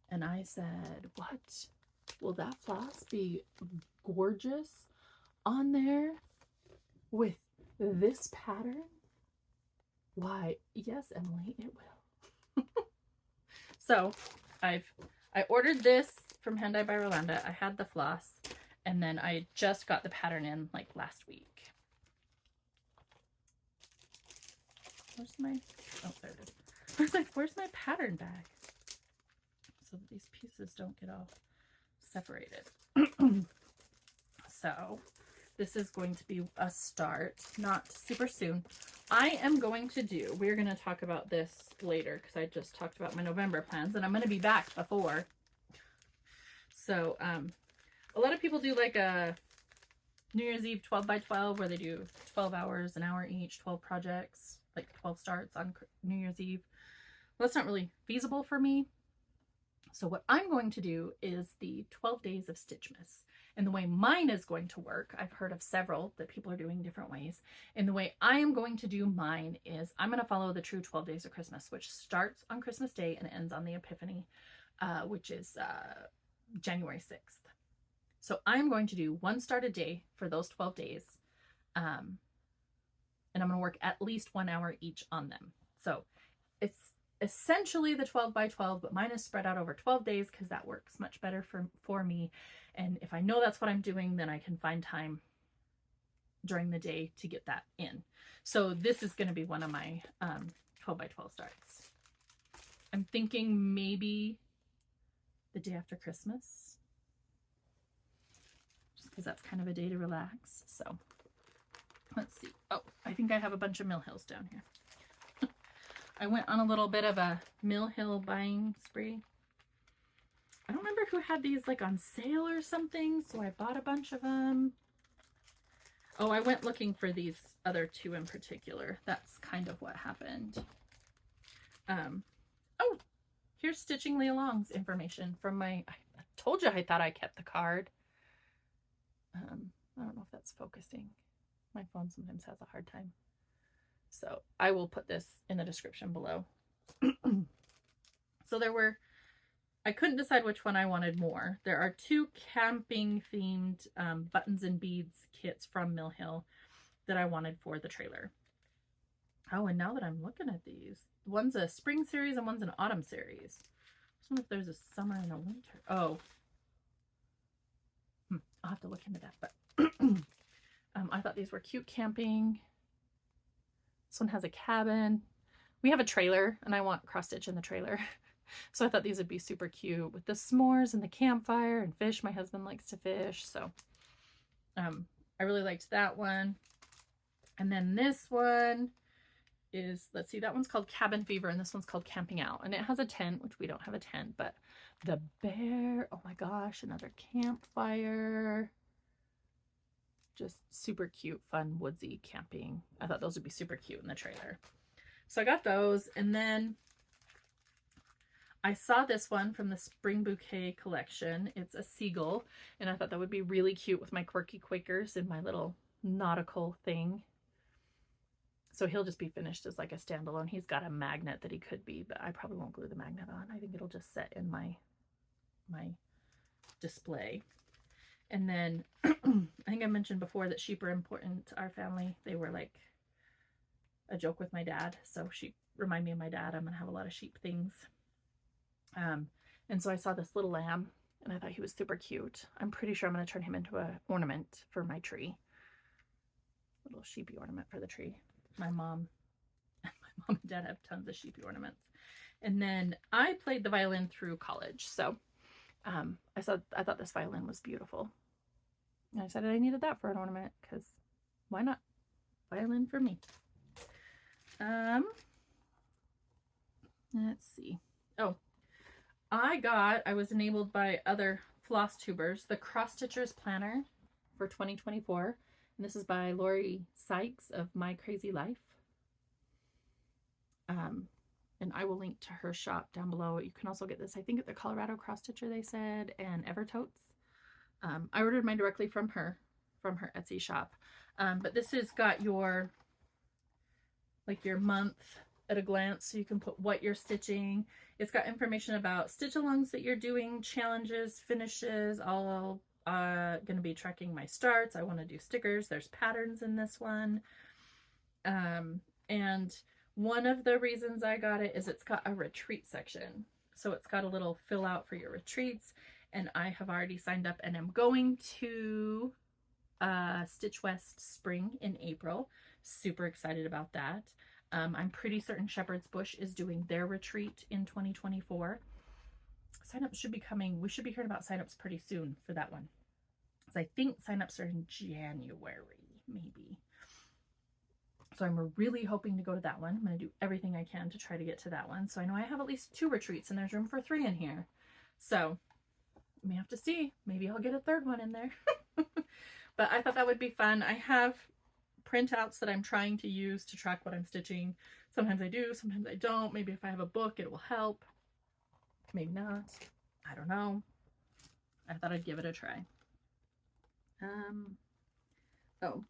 and I said, what will that floss be gorgeous on there with this pattern? Why, yes, Emily, it will. So I ordered this from Hand Dyed by Rolanda. I had the floss, and then I just got the pattern in like last week. Where's my, oh, there it is. I was like, where's my pattern bag? So that these pieces don't get all separated. So this is going to be a start, not super soon. I am going to do, we're going to talk about this later because I just talked about my November plans, and I'm going to be back before. So a lot of people do like a New Year's Eve 12 by 12 where they do 12 hours, an hour each, 12 projects, like 12 starts on New Year's Eve. Well, that's not really feasible for me. So what I'm going to do is the 12 days of Stitchmas. And the way mine is going to work, I've heard of several that people are doing different ways. And the way I am going to do mine is I'm going to follow the true 12 days of Christmas, which starts on Christmas Day and ends on the Epiphany, which is January 6th. So I'm going to do one start a day for those 12 days. and I'm going to work at least 1 hour each on them. So it's essentially the 12 by 12, but mine is spread out over 12 days because that works much better for me. And if I know that's what I'm doing, then I can find time during the day to get that in. So this is going to be one of my 12 by 12 starts. I'm thinking maybe the day after Christmas, just because that's kind of a day to relax. So let's see. Oh, I think I have a bunch of Mill Hills down here. I went on a little bit of a Mill Hill buying spree. I don't remember who had these like on sale or something, so I bought a bunch of them. Oh, I went looking for these other two in particular. That's kind of what happened. Oh, here's Stitching Leah Long's information from my, I told you I thought I kept the card. I don't know if that's focusing. My phone sometimes has a hard time. So I will put this in the description below. So I couldn't decide which one I wanted more. There are 2 camping themed buttons and beads kits from Mill Hill that I wanted for the trailer. Oh, and now that I'm looking at these, one's a spring series and one's an autumn series. I wonder if there's a summer and a winter. Oh, I'll have to look into that. But I thought these were cute camping. This one has a cabin. We have a trailer and I want cross stitch in the trailer. So I thought these would be super cute with the s'mores and the campfire and fish. My husband likes to fish. So I really liked that one. And then this one is, let's see, that one's called Cabin Fever and this one's called Camping Out. And it has a tent, which we don't have a tent, but the bear, oh my gosh, another campfire. Just super cute, fun, woodsy camping. I thought those would be super cute in the trailer. So I got those. And then I saw this one from the Spring Bouquet collection. It's a seagull. And I thought that would be really cute with my quirky Quakers in my little nautical thing. So he'll just be finished as like a standalone. He's got a magnet that he could be, but I probably won't glue the magnet on. I think it'll just set in my display. And then I think I mentioned before that sheep are important to our family. They were like a joke with my dad. So sheep remind me of my dad. I'm going to have a lot of sheep things. And so I saw this little lamb and I thought he was super cute. I'm pretty sure I'm going to turn him into an ornament for my tree. Little sheepy ornament for the tree. My mom and dad have tons of sheepy ornaments. And then I played the violin through college. So I thought this violin was beautiful. And I decided I needed that for an ornament because why not? Violin for me. Let's see. Oh, I was enabled by other floss tubers, the Cross Stitchers Planner for 2024. And this is by Lori Sykes of My Crazy Life. And I will link to her shop down below. You can also get this, I think, at the Colorado Cross Stitcher, they said, and Evertotes. I ordered mine directly from her Etsy shop. But this has got your month at a glance, so you can put what you're stitching. It's got information about stitch-alongs that you're doing, challenges, finishes, all going to be tracking my starts. I want to do stickers. There's patterns in this one. And one of the reasons I got it is it's got a retreat section. So it's got a little fill out for your retreats. And I have already signed up and am going to Stitch West Spring in April. Super excited about that. I'm pretty certain Shepherd's Bush is doing their retreat in 2024. Signups should be coming. We should be hearing about signups pretty soon for that one. So I think signups are in January, maybe. So I'm really hoping to go to that one. I'm going to do everything I can to try to get to that one. So I know I have at least 2 retreats and there's room for 3 in here. So we have to see. Maybe I'll get a 3rd one in there. But I thought that would be fun. I have printouts that I'm trying to use to track what I'm stitching. Sometimes I do, sometimes I don't. Maybe if I have a book, it will help. Maybe not. I don't know. I thought I'd give it a try. Oh,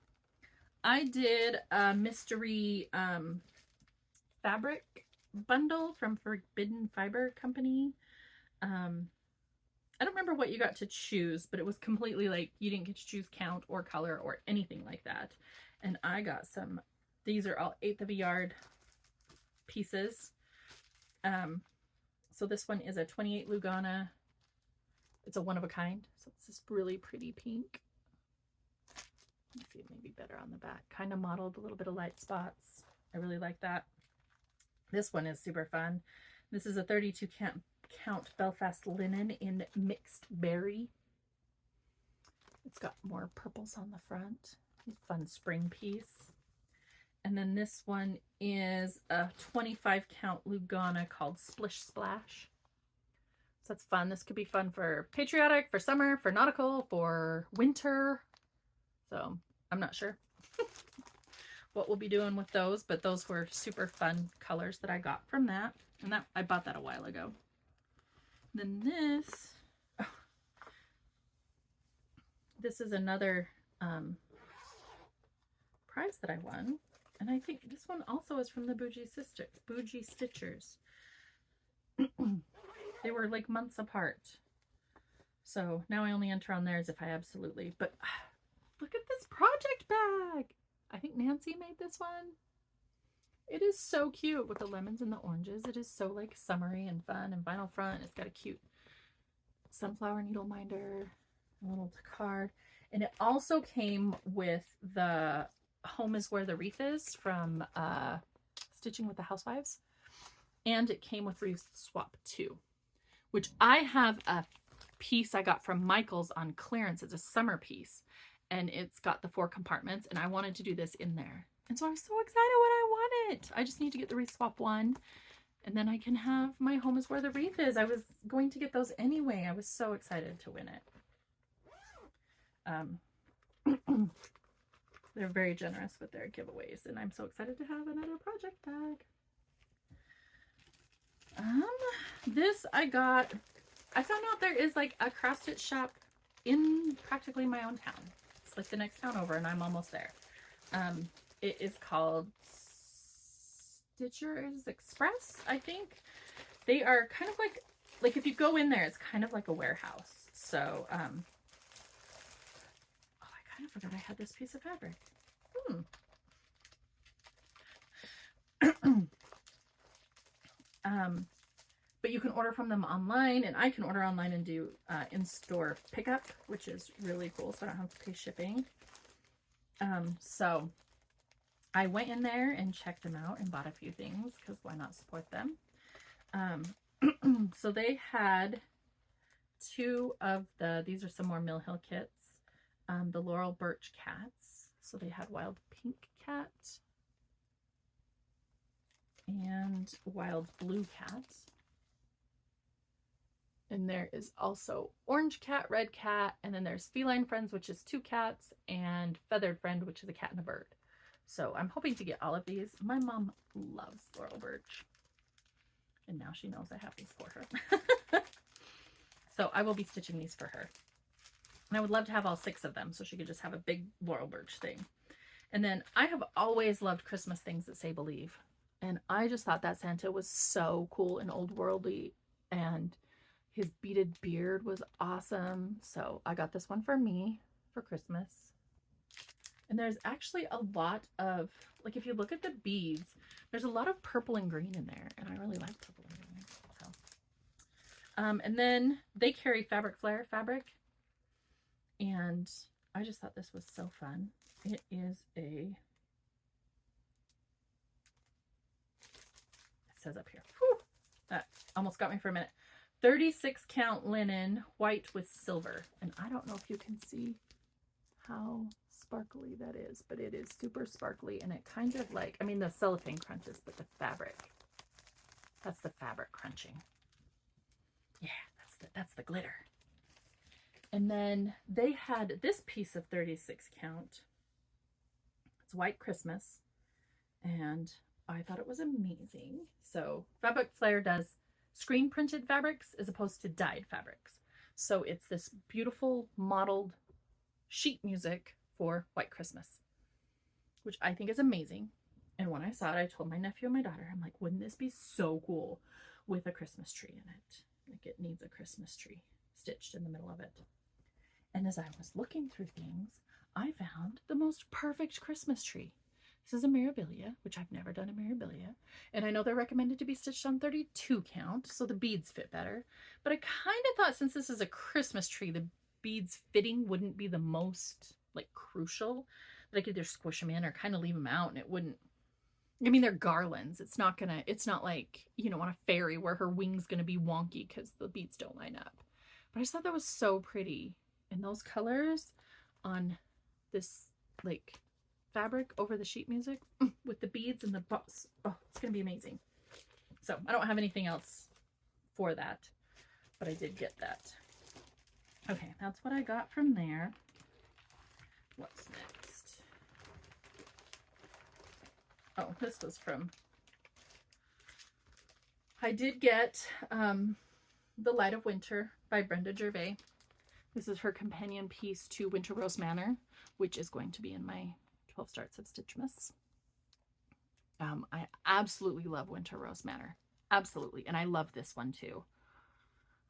I did a mystery fabric bundle from Forbidden Fiber Company. I don't remember what you got to choose, but it was completely like you didn't get to choose count or color or anything like that. And I got some These are all 1/8 of a yard pieces. So this one is a 28 Lugana. It's a one of a kind. So it's this really pretty pink. Let's see, maybe better on the back. Kind of mottled, a little bit of light spots. I really like that. This one is super fun. This is a 32 count Belfast linen in mixed berry. It's got more purples on the front. Fun spring piece. And then this one is a 25 count Lugana called Splish Splash. So that's fun. This could be fun for patriotic, for summer, for nautical, for winter. So I'm not sure what we'll be doing with those, but those were super fun colors that I got from that. And that I bought that a while ago. Then this, this is another prize that I won. And I think this one also is from the Bougie Stitchers. They were like months apart. So now I only enter on theirs if I absolutely, but look at this project bag. I think Nancy made this one. It is so cute with the lemons and the oranges. It is so like summery and fun and vinyl front. It's got a cute sunflower needle minder, a little card. And it also came with the Home is Where the Wreath Is from Stitching with the Housewives. And it came with Wreath Swap 2, which I have a piece I got from Michael's on clearance. It's a summer piece. And it's got the 4 compartments, and I wanted to do this in there. And so I'm so excited when I want it. I just need to get the Wreath Swap 1, and then I can have my Home is Where the Wreath Is. I was going to get those anyway. I was so excited to win it. They're very generous with their giveaways, and I'm so excited to have another project bag. This I got, I found out there is like a cross stitch shop in practically my own town. It's like the next town over, and I'm almost there. It is called Stitchers Express, I think. They are kind of like if you go in there, it's kind of like a warehouse. So, oh, I kind of forgot I had this piece of fabric. But you can order from them online, and I can order online and do in-store pickup, which is really cool, so I don't have to pay shipping. So I went in there and checked them out and bought a few things, because why not support them? So they had 2 of these are some more Mill Hill kits, the Laurel Birch cats. So they had Wild Pink Cat and Wild Blue Cat. And there is also Orange Cat, Red Cat, and then there's Feline Friends, which is 2 cats, and Feathered Friend, which is a cat and a bird. So I'm hoping to get all of these. My mom loves Laurel Birch, and now she knows I have these for her. So I will be stitching these for her. And I would love to have all 6 of them so she could just have a big Laurel Birch thing. And then I have always loved Christmas things that say believe. And I just thought that Santa was so cool and old worldly, and his beaded beard was awesome. So I got this one for me for Christmas. And there's actually a lot of, like, if you look at the beads, there's a lot of purple and green in there. And I really like purple and green. So. And then they carry Fabric Flare fabric. And I just thought this was so fun. It is it says up here. Whew, that almost got me for a minute. 36 count linen, white with silver. And I don't know if you can see how sparkly that is, but it is super sparkly, and it kind of like, I mean, the cellophane crunches, but the fabric, that's the fabric crunching. Yeah, that's the glitter. And then they had this piece of 36 count. It's White Christmas, and I thought it was amazing. So Fabric Flare does screen printed fabrics as opposed to dyed fabrics. So it's this beautiful mottled sheet music for White Christmas, which I think is amazing. And when I saw it, I told my nephew and my daughter, I'm like, wouldn't this be so cool with a Christmas tree in it? Like, it needs a Christmas tree stitched in the middle of it. And as I was looking through things, I found the most perfect Christmas tree. This is a Mirabilia, which I've never done a Mirabilia. And I know they're recommended to be stitched on 32 count, so the beads fit better. But I kind of thought since this is a Christmas tree, the beads fitting wouldn't be the most like crucial. That I could either squish them in or kind of leave them out and it wouldn't. I mean, they're garlands. It's not like, you know, on a fairy where her wing's gonna be wonky because the beads don't line up. But I just thought that was so pretty. And those colors on this like fabric over the sheet music with the beads and the box. Oh, it's gonna be amazing. So I don't have anything else for that, but I did get that. Okay, that's what I got from there. What's next? Oh, this was from, I did get The Light of Winter by Brenda Gervais. This is her companion piece to Winter Rose Manor, which is going to be in my 12 Starts of Stitchmas. I absolutely love Winter Rose Manor. Absolutely. And I love this one too.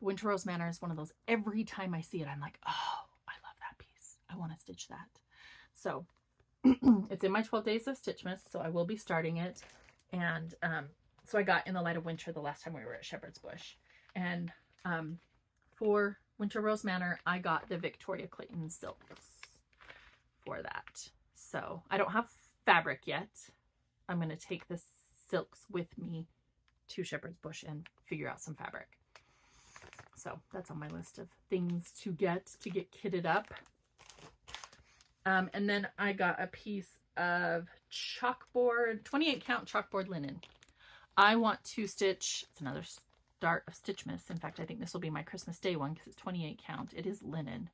Winter Rose Manor is one of those, every time I see it, I'm like, oh, I love that piece. I want to stitch that. So it's in my 12 days of Stitchmas, so I will be starting it. And so I got In the Light of Winter the last time we were at Shepherd's Bush. And for Winter Rose Manor, I got the Victoria Clayton silks for that. So I don't have fabric yet. I'm going to take the silks with me to Shepherd's Bush and figure out some fabric. So that's on my list of things to get kitted up. And then I got a piece of chalkboard, 28 count chalkboard linen. I want to stitch, it's another start of Stitchmas. In fact, I think this will be my Christmas Day one because it's 28 count. It is linen.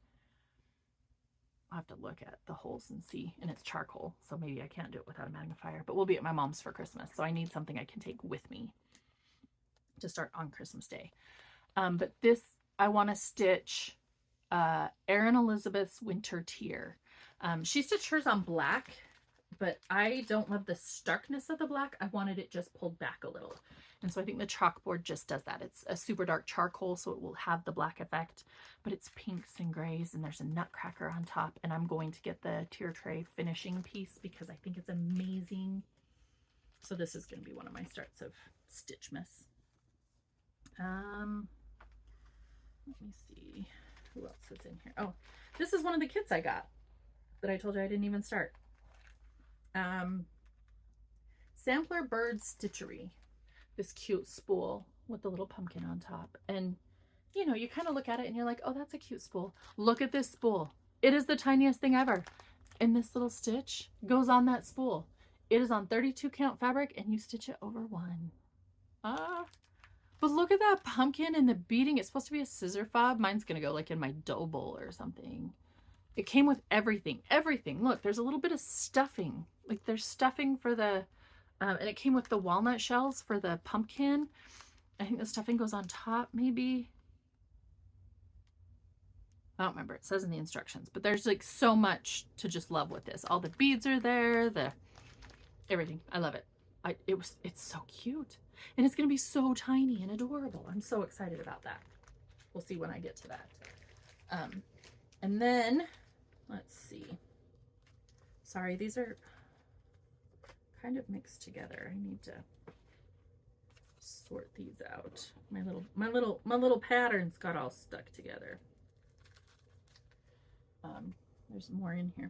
I'll have to look at the holes and see, and it's charcoal, so maybe I can't do it without a magnifier, but we'll be at my mom's for Christmas, so I need something I can take with me to start on Christmas Day. But this, I want to stitch Erin Elizabeth's Winter Tier. She stitched hers on black, but I don't love the starkness of the black. I wanted it just pulled back a little. And so I think the chalkboard just does that. It's a super dark charcoal, so it will have the black effect, but it's pinks and grays, and there's a nutcracker on top. And I'm going to get the tier tray finishing piece because I think it's amazing. So this is going to be one of my starts of Stitchmas. Let me see who else is in here. Oh, this is one of the kits I got that I told you I didn't even start. Sampler Bird Stitchery. This cute spool with the little pumpkin on top. And, you know, you kind of look at it and you're like, oh, that's a cute spool. Look at this spool. It is the tiniest thing ever. And this little stitch goes on that spool. It is on 32 count fabric and you stitch it over one. But look at that pumpkin and the beading. It's supposed to be a scissor fob. Mine's going to go like in my dough bowl or something. It came with everything. Everything. Look, there's a little bit of stuffing. Like there's stuffing for the, and it came with the walnut shells for the pumpkin. I think the stuffing goes on top, maybe. I don't remember. It says in the instructions. But there's like so much to just love with this. All the beads are there. Everything. I love it. It's so cute. And it's going to be so tiny and adorable. I'm so excited about that. We'll see when I get to that. And then, let's see. Sorry, these are kind of mixed together. I need to sort these out. My little patterns got all stuck together. There's more in here.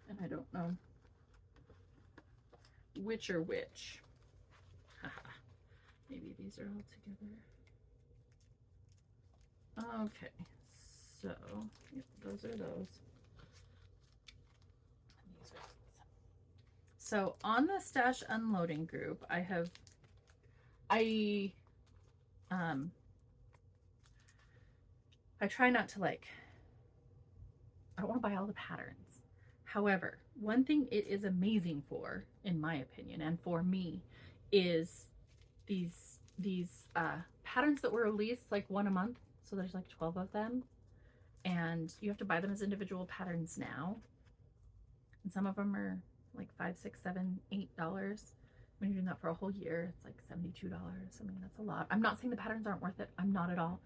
And I don't know which are which. Maybe these are all together. Okay, so yep, those are those. And these are these. So on the stash unloading group, I try not to I don't want to buy all the patterns. However, one thing it is amazing for, in my opinion, and for me, is these patterns that were released like one a month. So there's like 12 of them, and you have to buy them as individual patterns now. And some of them are like $5, $6, $7, $8. When you're doing that for a whole year, it's like $72. I mean, that's a lot. I'm not saying the patterns aren't worth it. I'm not at all.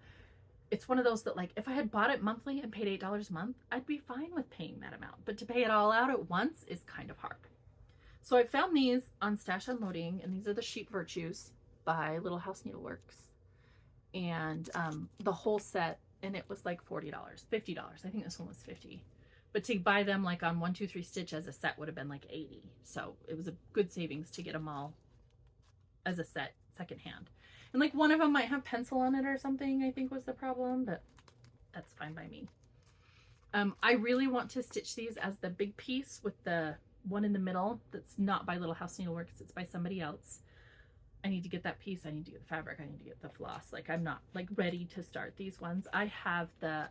it's one of those that, like, if I had bought it monthly and paid $8 a month, I'd be fine with paying that amount. But to pay it all out at once is kind of hard. So I found these on Stash Unloading, and these are the Sheep Virtues by Little House Needleworks. And the whole set, and it was like $40, $50. I think this one was $50. But to buy them like on 1, 2, 3 Stitch as a set would have been like $80. So it was a good savings to get them all as a set secondhand. And like one of them might have pencil on it or something, I think was the problem, but that's fine by me. I really want to stitch these as the big piece with the one in the middle that's not by Little House Needleworks, it's by somebody else. I need to get that piece, I need to get the fabric, I need to get the floss. Like, I'm not like ready to start these ones. I have the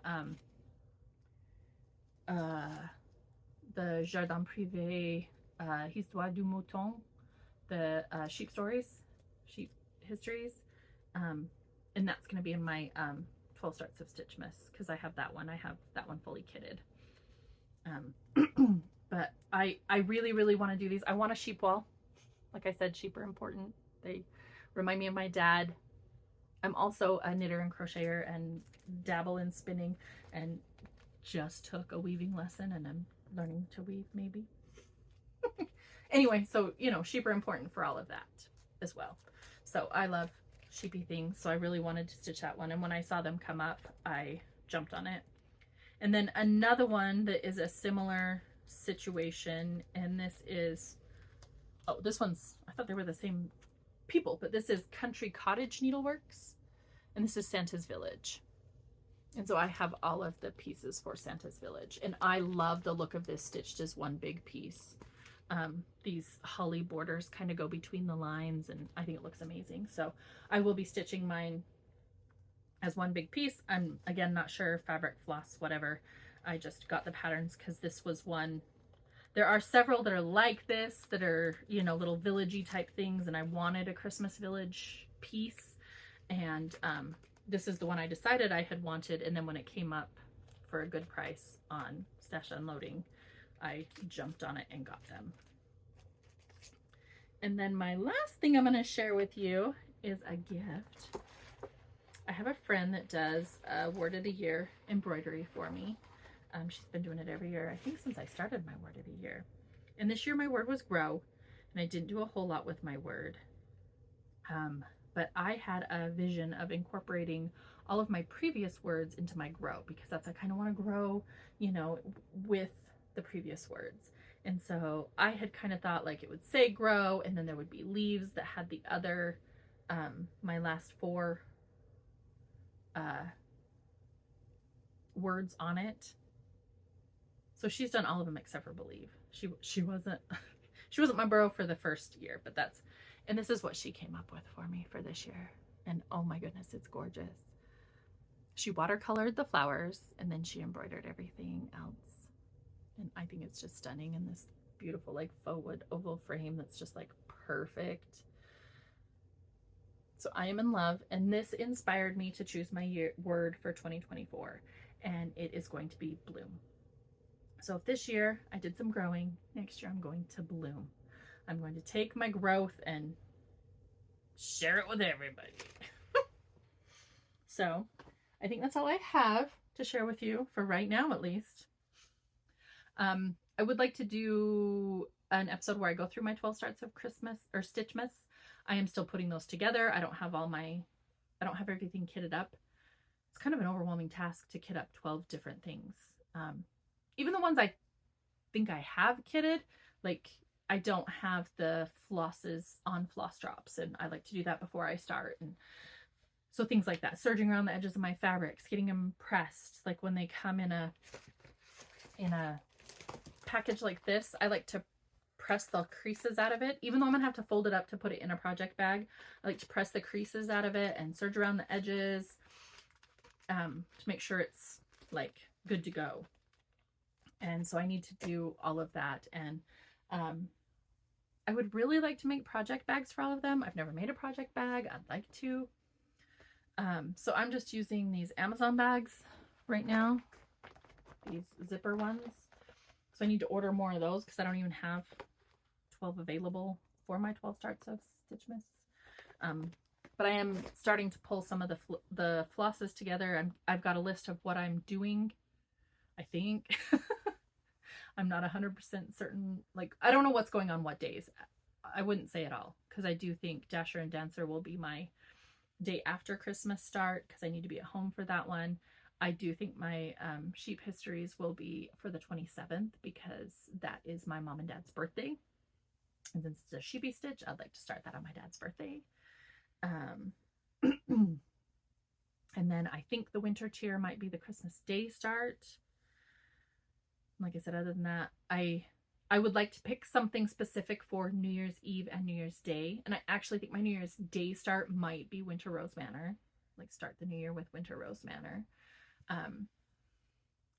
Jardin Privé, Histoire du Mouton, the sheep stories, sheep histories, and that's going to be in my 12 Starts of Stitchmas, because I have that one fully kitted. But I really, really want to do these. I want a sheep wall. Like I said, sheep are important. They remind me of my dad. I'm also a knitter and crocheter and dabble in spinning, and just took a weaving lesson, and I'm learning to weave maybe. Anyway, so, you know, sheep are important for all of that as well. So I love sheepy things, so I really wanted to stitch that one, and when I saw them come up, I jumped on it. And then another one that is a similar situation, and this is, oh, this one's, I thought they were the same people, but this is Country Cottage Needleworks, and this is Santa's Village. And so I have all of the pieces for Santa's Village, and I love the look of this stitched as one big piece. These holly borders kind of go between the lines, and I think it looks amazing. So I will be stitching mine as one big piece. I'm, again, not sure, fabric, floss, whatever. I just got the patterns because this was one. There are several that are like this, that are, you know, little villagey type things, and I wanted a Christmas village piece, and this is the one I decided I had wanted, and then when it came up for a good price on Stash Unloading, I jumped on it and got them. And then my last thing I'm going to share with you is a gift. I have a friend that does a word of the year embroidery for me. She's been doing it every year, I think since I started my word of the year. And this year my word was grow, and I didn't do a whole lot with my word. But I had a vision of incorporating all of my previous words into my grow, because that's, I kind of want to grow, you know, with the previous words. And so I had kind of thought like it would say grow, and then there would be leaves that had the other, my last 4 words on it. So she's done all of them except for believe. She wasn't my burrow for the first year, but that's, and this is what she came up with for me for this year. And oh my goodness, it's gorgeous. She watercolored the flowers, and then she embroidered everything else. And I think it's just stunning in this beautiful like faux wood oval frame that's just like perfect. So I am in love, and this inspired me to choose my word for 2024, and it is going to be bloom. So if this year I did some growing, next year I'm going to bloom. I'm going to take my growth and share it with everybody. So I think that's all I have to share with you for right now, at least. I would like to do an episode where I go through my 12 starts of Christmas or Stitchmas. I am still putting those together. I don't have everything kitted up. It's kind of an overwhelming task to kit up 12 different things. Even the ones I think I have kitted, like I don't have the flosses on floss drops, and I like to do that before I start. And so things like that, serging around the edges of my fabrics, getting them pressed, like when they come in a package like this, I like to press the creases out of it. Even though I'm gonna have to fold it up to put it in a project bag, I like to press the creases out of it and serge around the edges to make sure it's like good to go. And so I need to do all of that. And I would really like to make project bags for all of them. I've never made a project bag. I'd like to. So I'm just using these Amazon bags right now, these zipper ones. So I need to order more of those because I don't even have 12 available for my 12 starts of Stitchmas. but I am starting to pull some of the flosses together. I've got a list of what I'm doing, I think. I'm not 100% certain. Like, I don't know what's going on what days. I wouldn't say at all, because I do think Dasher and Dancer will be my day after Christmas start, because I need to be at home for that one. I do think my sheep histories will be for the 27th, because that is my mom and dad's birthday. And since it's a sheepy stitch, I'd like to start that on my dad's birthday. And then I think the winter tier might be the Christmas Day start. Like I said, other than that, I would like to pick something specific for New Year's Eve and New Year's Day. And I actually think my New Year's Day start might be Winter Rose Manor. Like, start the new year with Winter Rose Manor.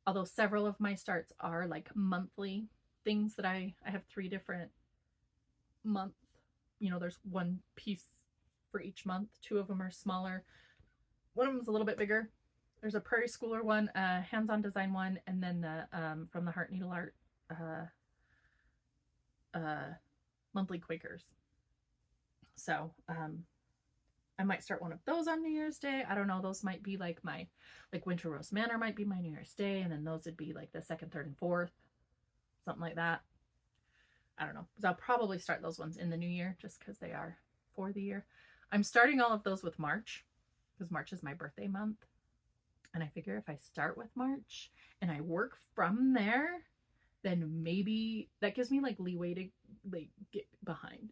Although several of my starts are like monthly things that I have 3 different month. You know, there's one piece for each month. 2 of them are smaller. One of them is a little bit bigger. There's a Prairie Schooler one, a hands-on design one, and then the from the Heart Needle Art monthly Quakers. So I might start one of those on New Year's Day. I don't know. Those might be like my, like Winter Rose Manor might be my New Year's Day, and then those would be like the 2nd, 3rd, and 4th, something like that. I don't know, because I'll probably start those ones in the new year, just because they are for the year. I'm starting all of those with March, because March is my birthday month. And I figure if I start with March and I work from there, then maybe that gives me like leeway to like get behind.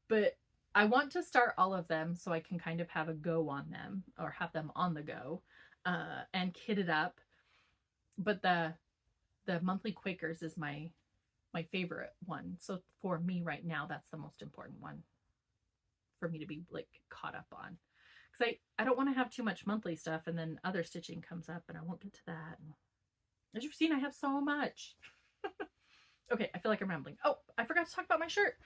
But I want to start all of them so I can kind of have a go on them, or have them on the go, and kit it up. But the monthly Quakers is my favorite one. So for me right now, that's the most important one for me to be like caught up on. Because I don't want to have too much monthly stuff, and then other stitching comes up and I won't get to that. As you've seen, I have so much. Okay, I feel like I'm rambling. Oh, I forgot to talk about my shirt.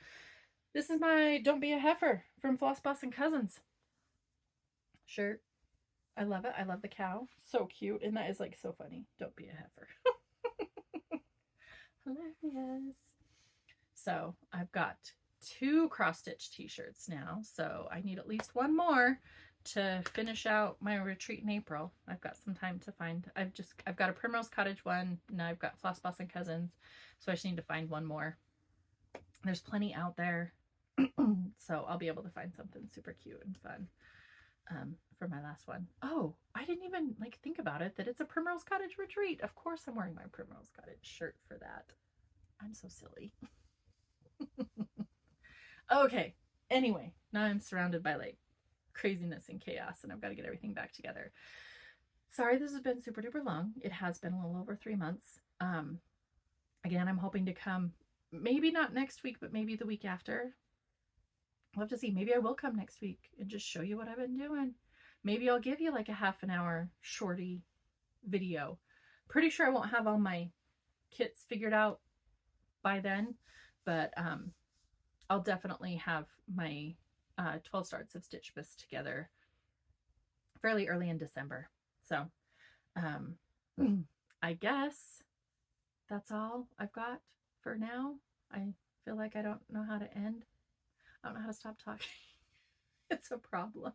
This is my Don't Be a Heifer from Floss, Boss & Cousins shirt. I love it. I love the cow. So cute. And that is like so funny. Don't be a heifer. Hilarious. So I've got 2 cross-stitch t-shirts now. So I need at least one more to finish out my retreat in April. I've got some time to find. I've got a Primrose Cottage one. Now I've got Floss, Boss & Cousins. So I just need to find one more. There's plenty out there. So I'll be able to find something super cute and fun for my last one. Oh, I didn't even like think about it, that it's a Primrose Cottage retreat. Of course I'm wearing my Primrose Cottage shirt for that. I'm so silly. Okay. Anyway, now I'm surrounded by like craziness and chaos, and I've got to get everything back together. Sorry this has been super duper long. It has been a little over 3 months. Again, I'm hoping to come, maybe not next week, but maybe the week after. We'll have to see. Maybe I will come next week and just show you what I've been doing. Maybe I'll give you like a half an hour shorty video. Pretty sure I won't have all my kits figured out by then, but I'll definitely have my 12 starts of Stitchmas together fairly early in December. So I guess that's all I've got for now. I feel like I don't know how to end. I don't know how to stop talking. It's a problem.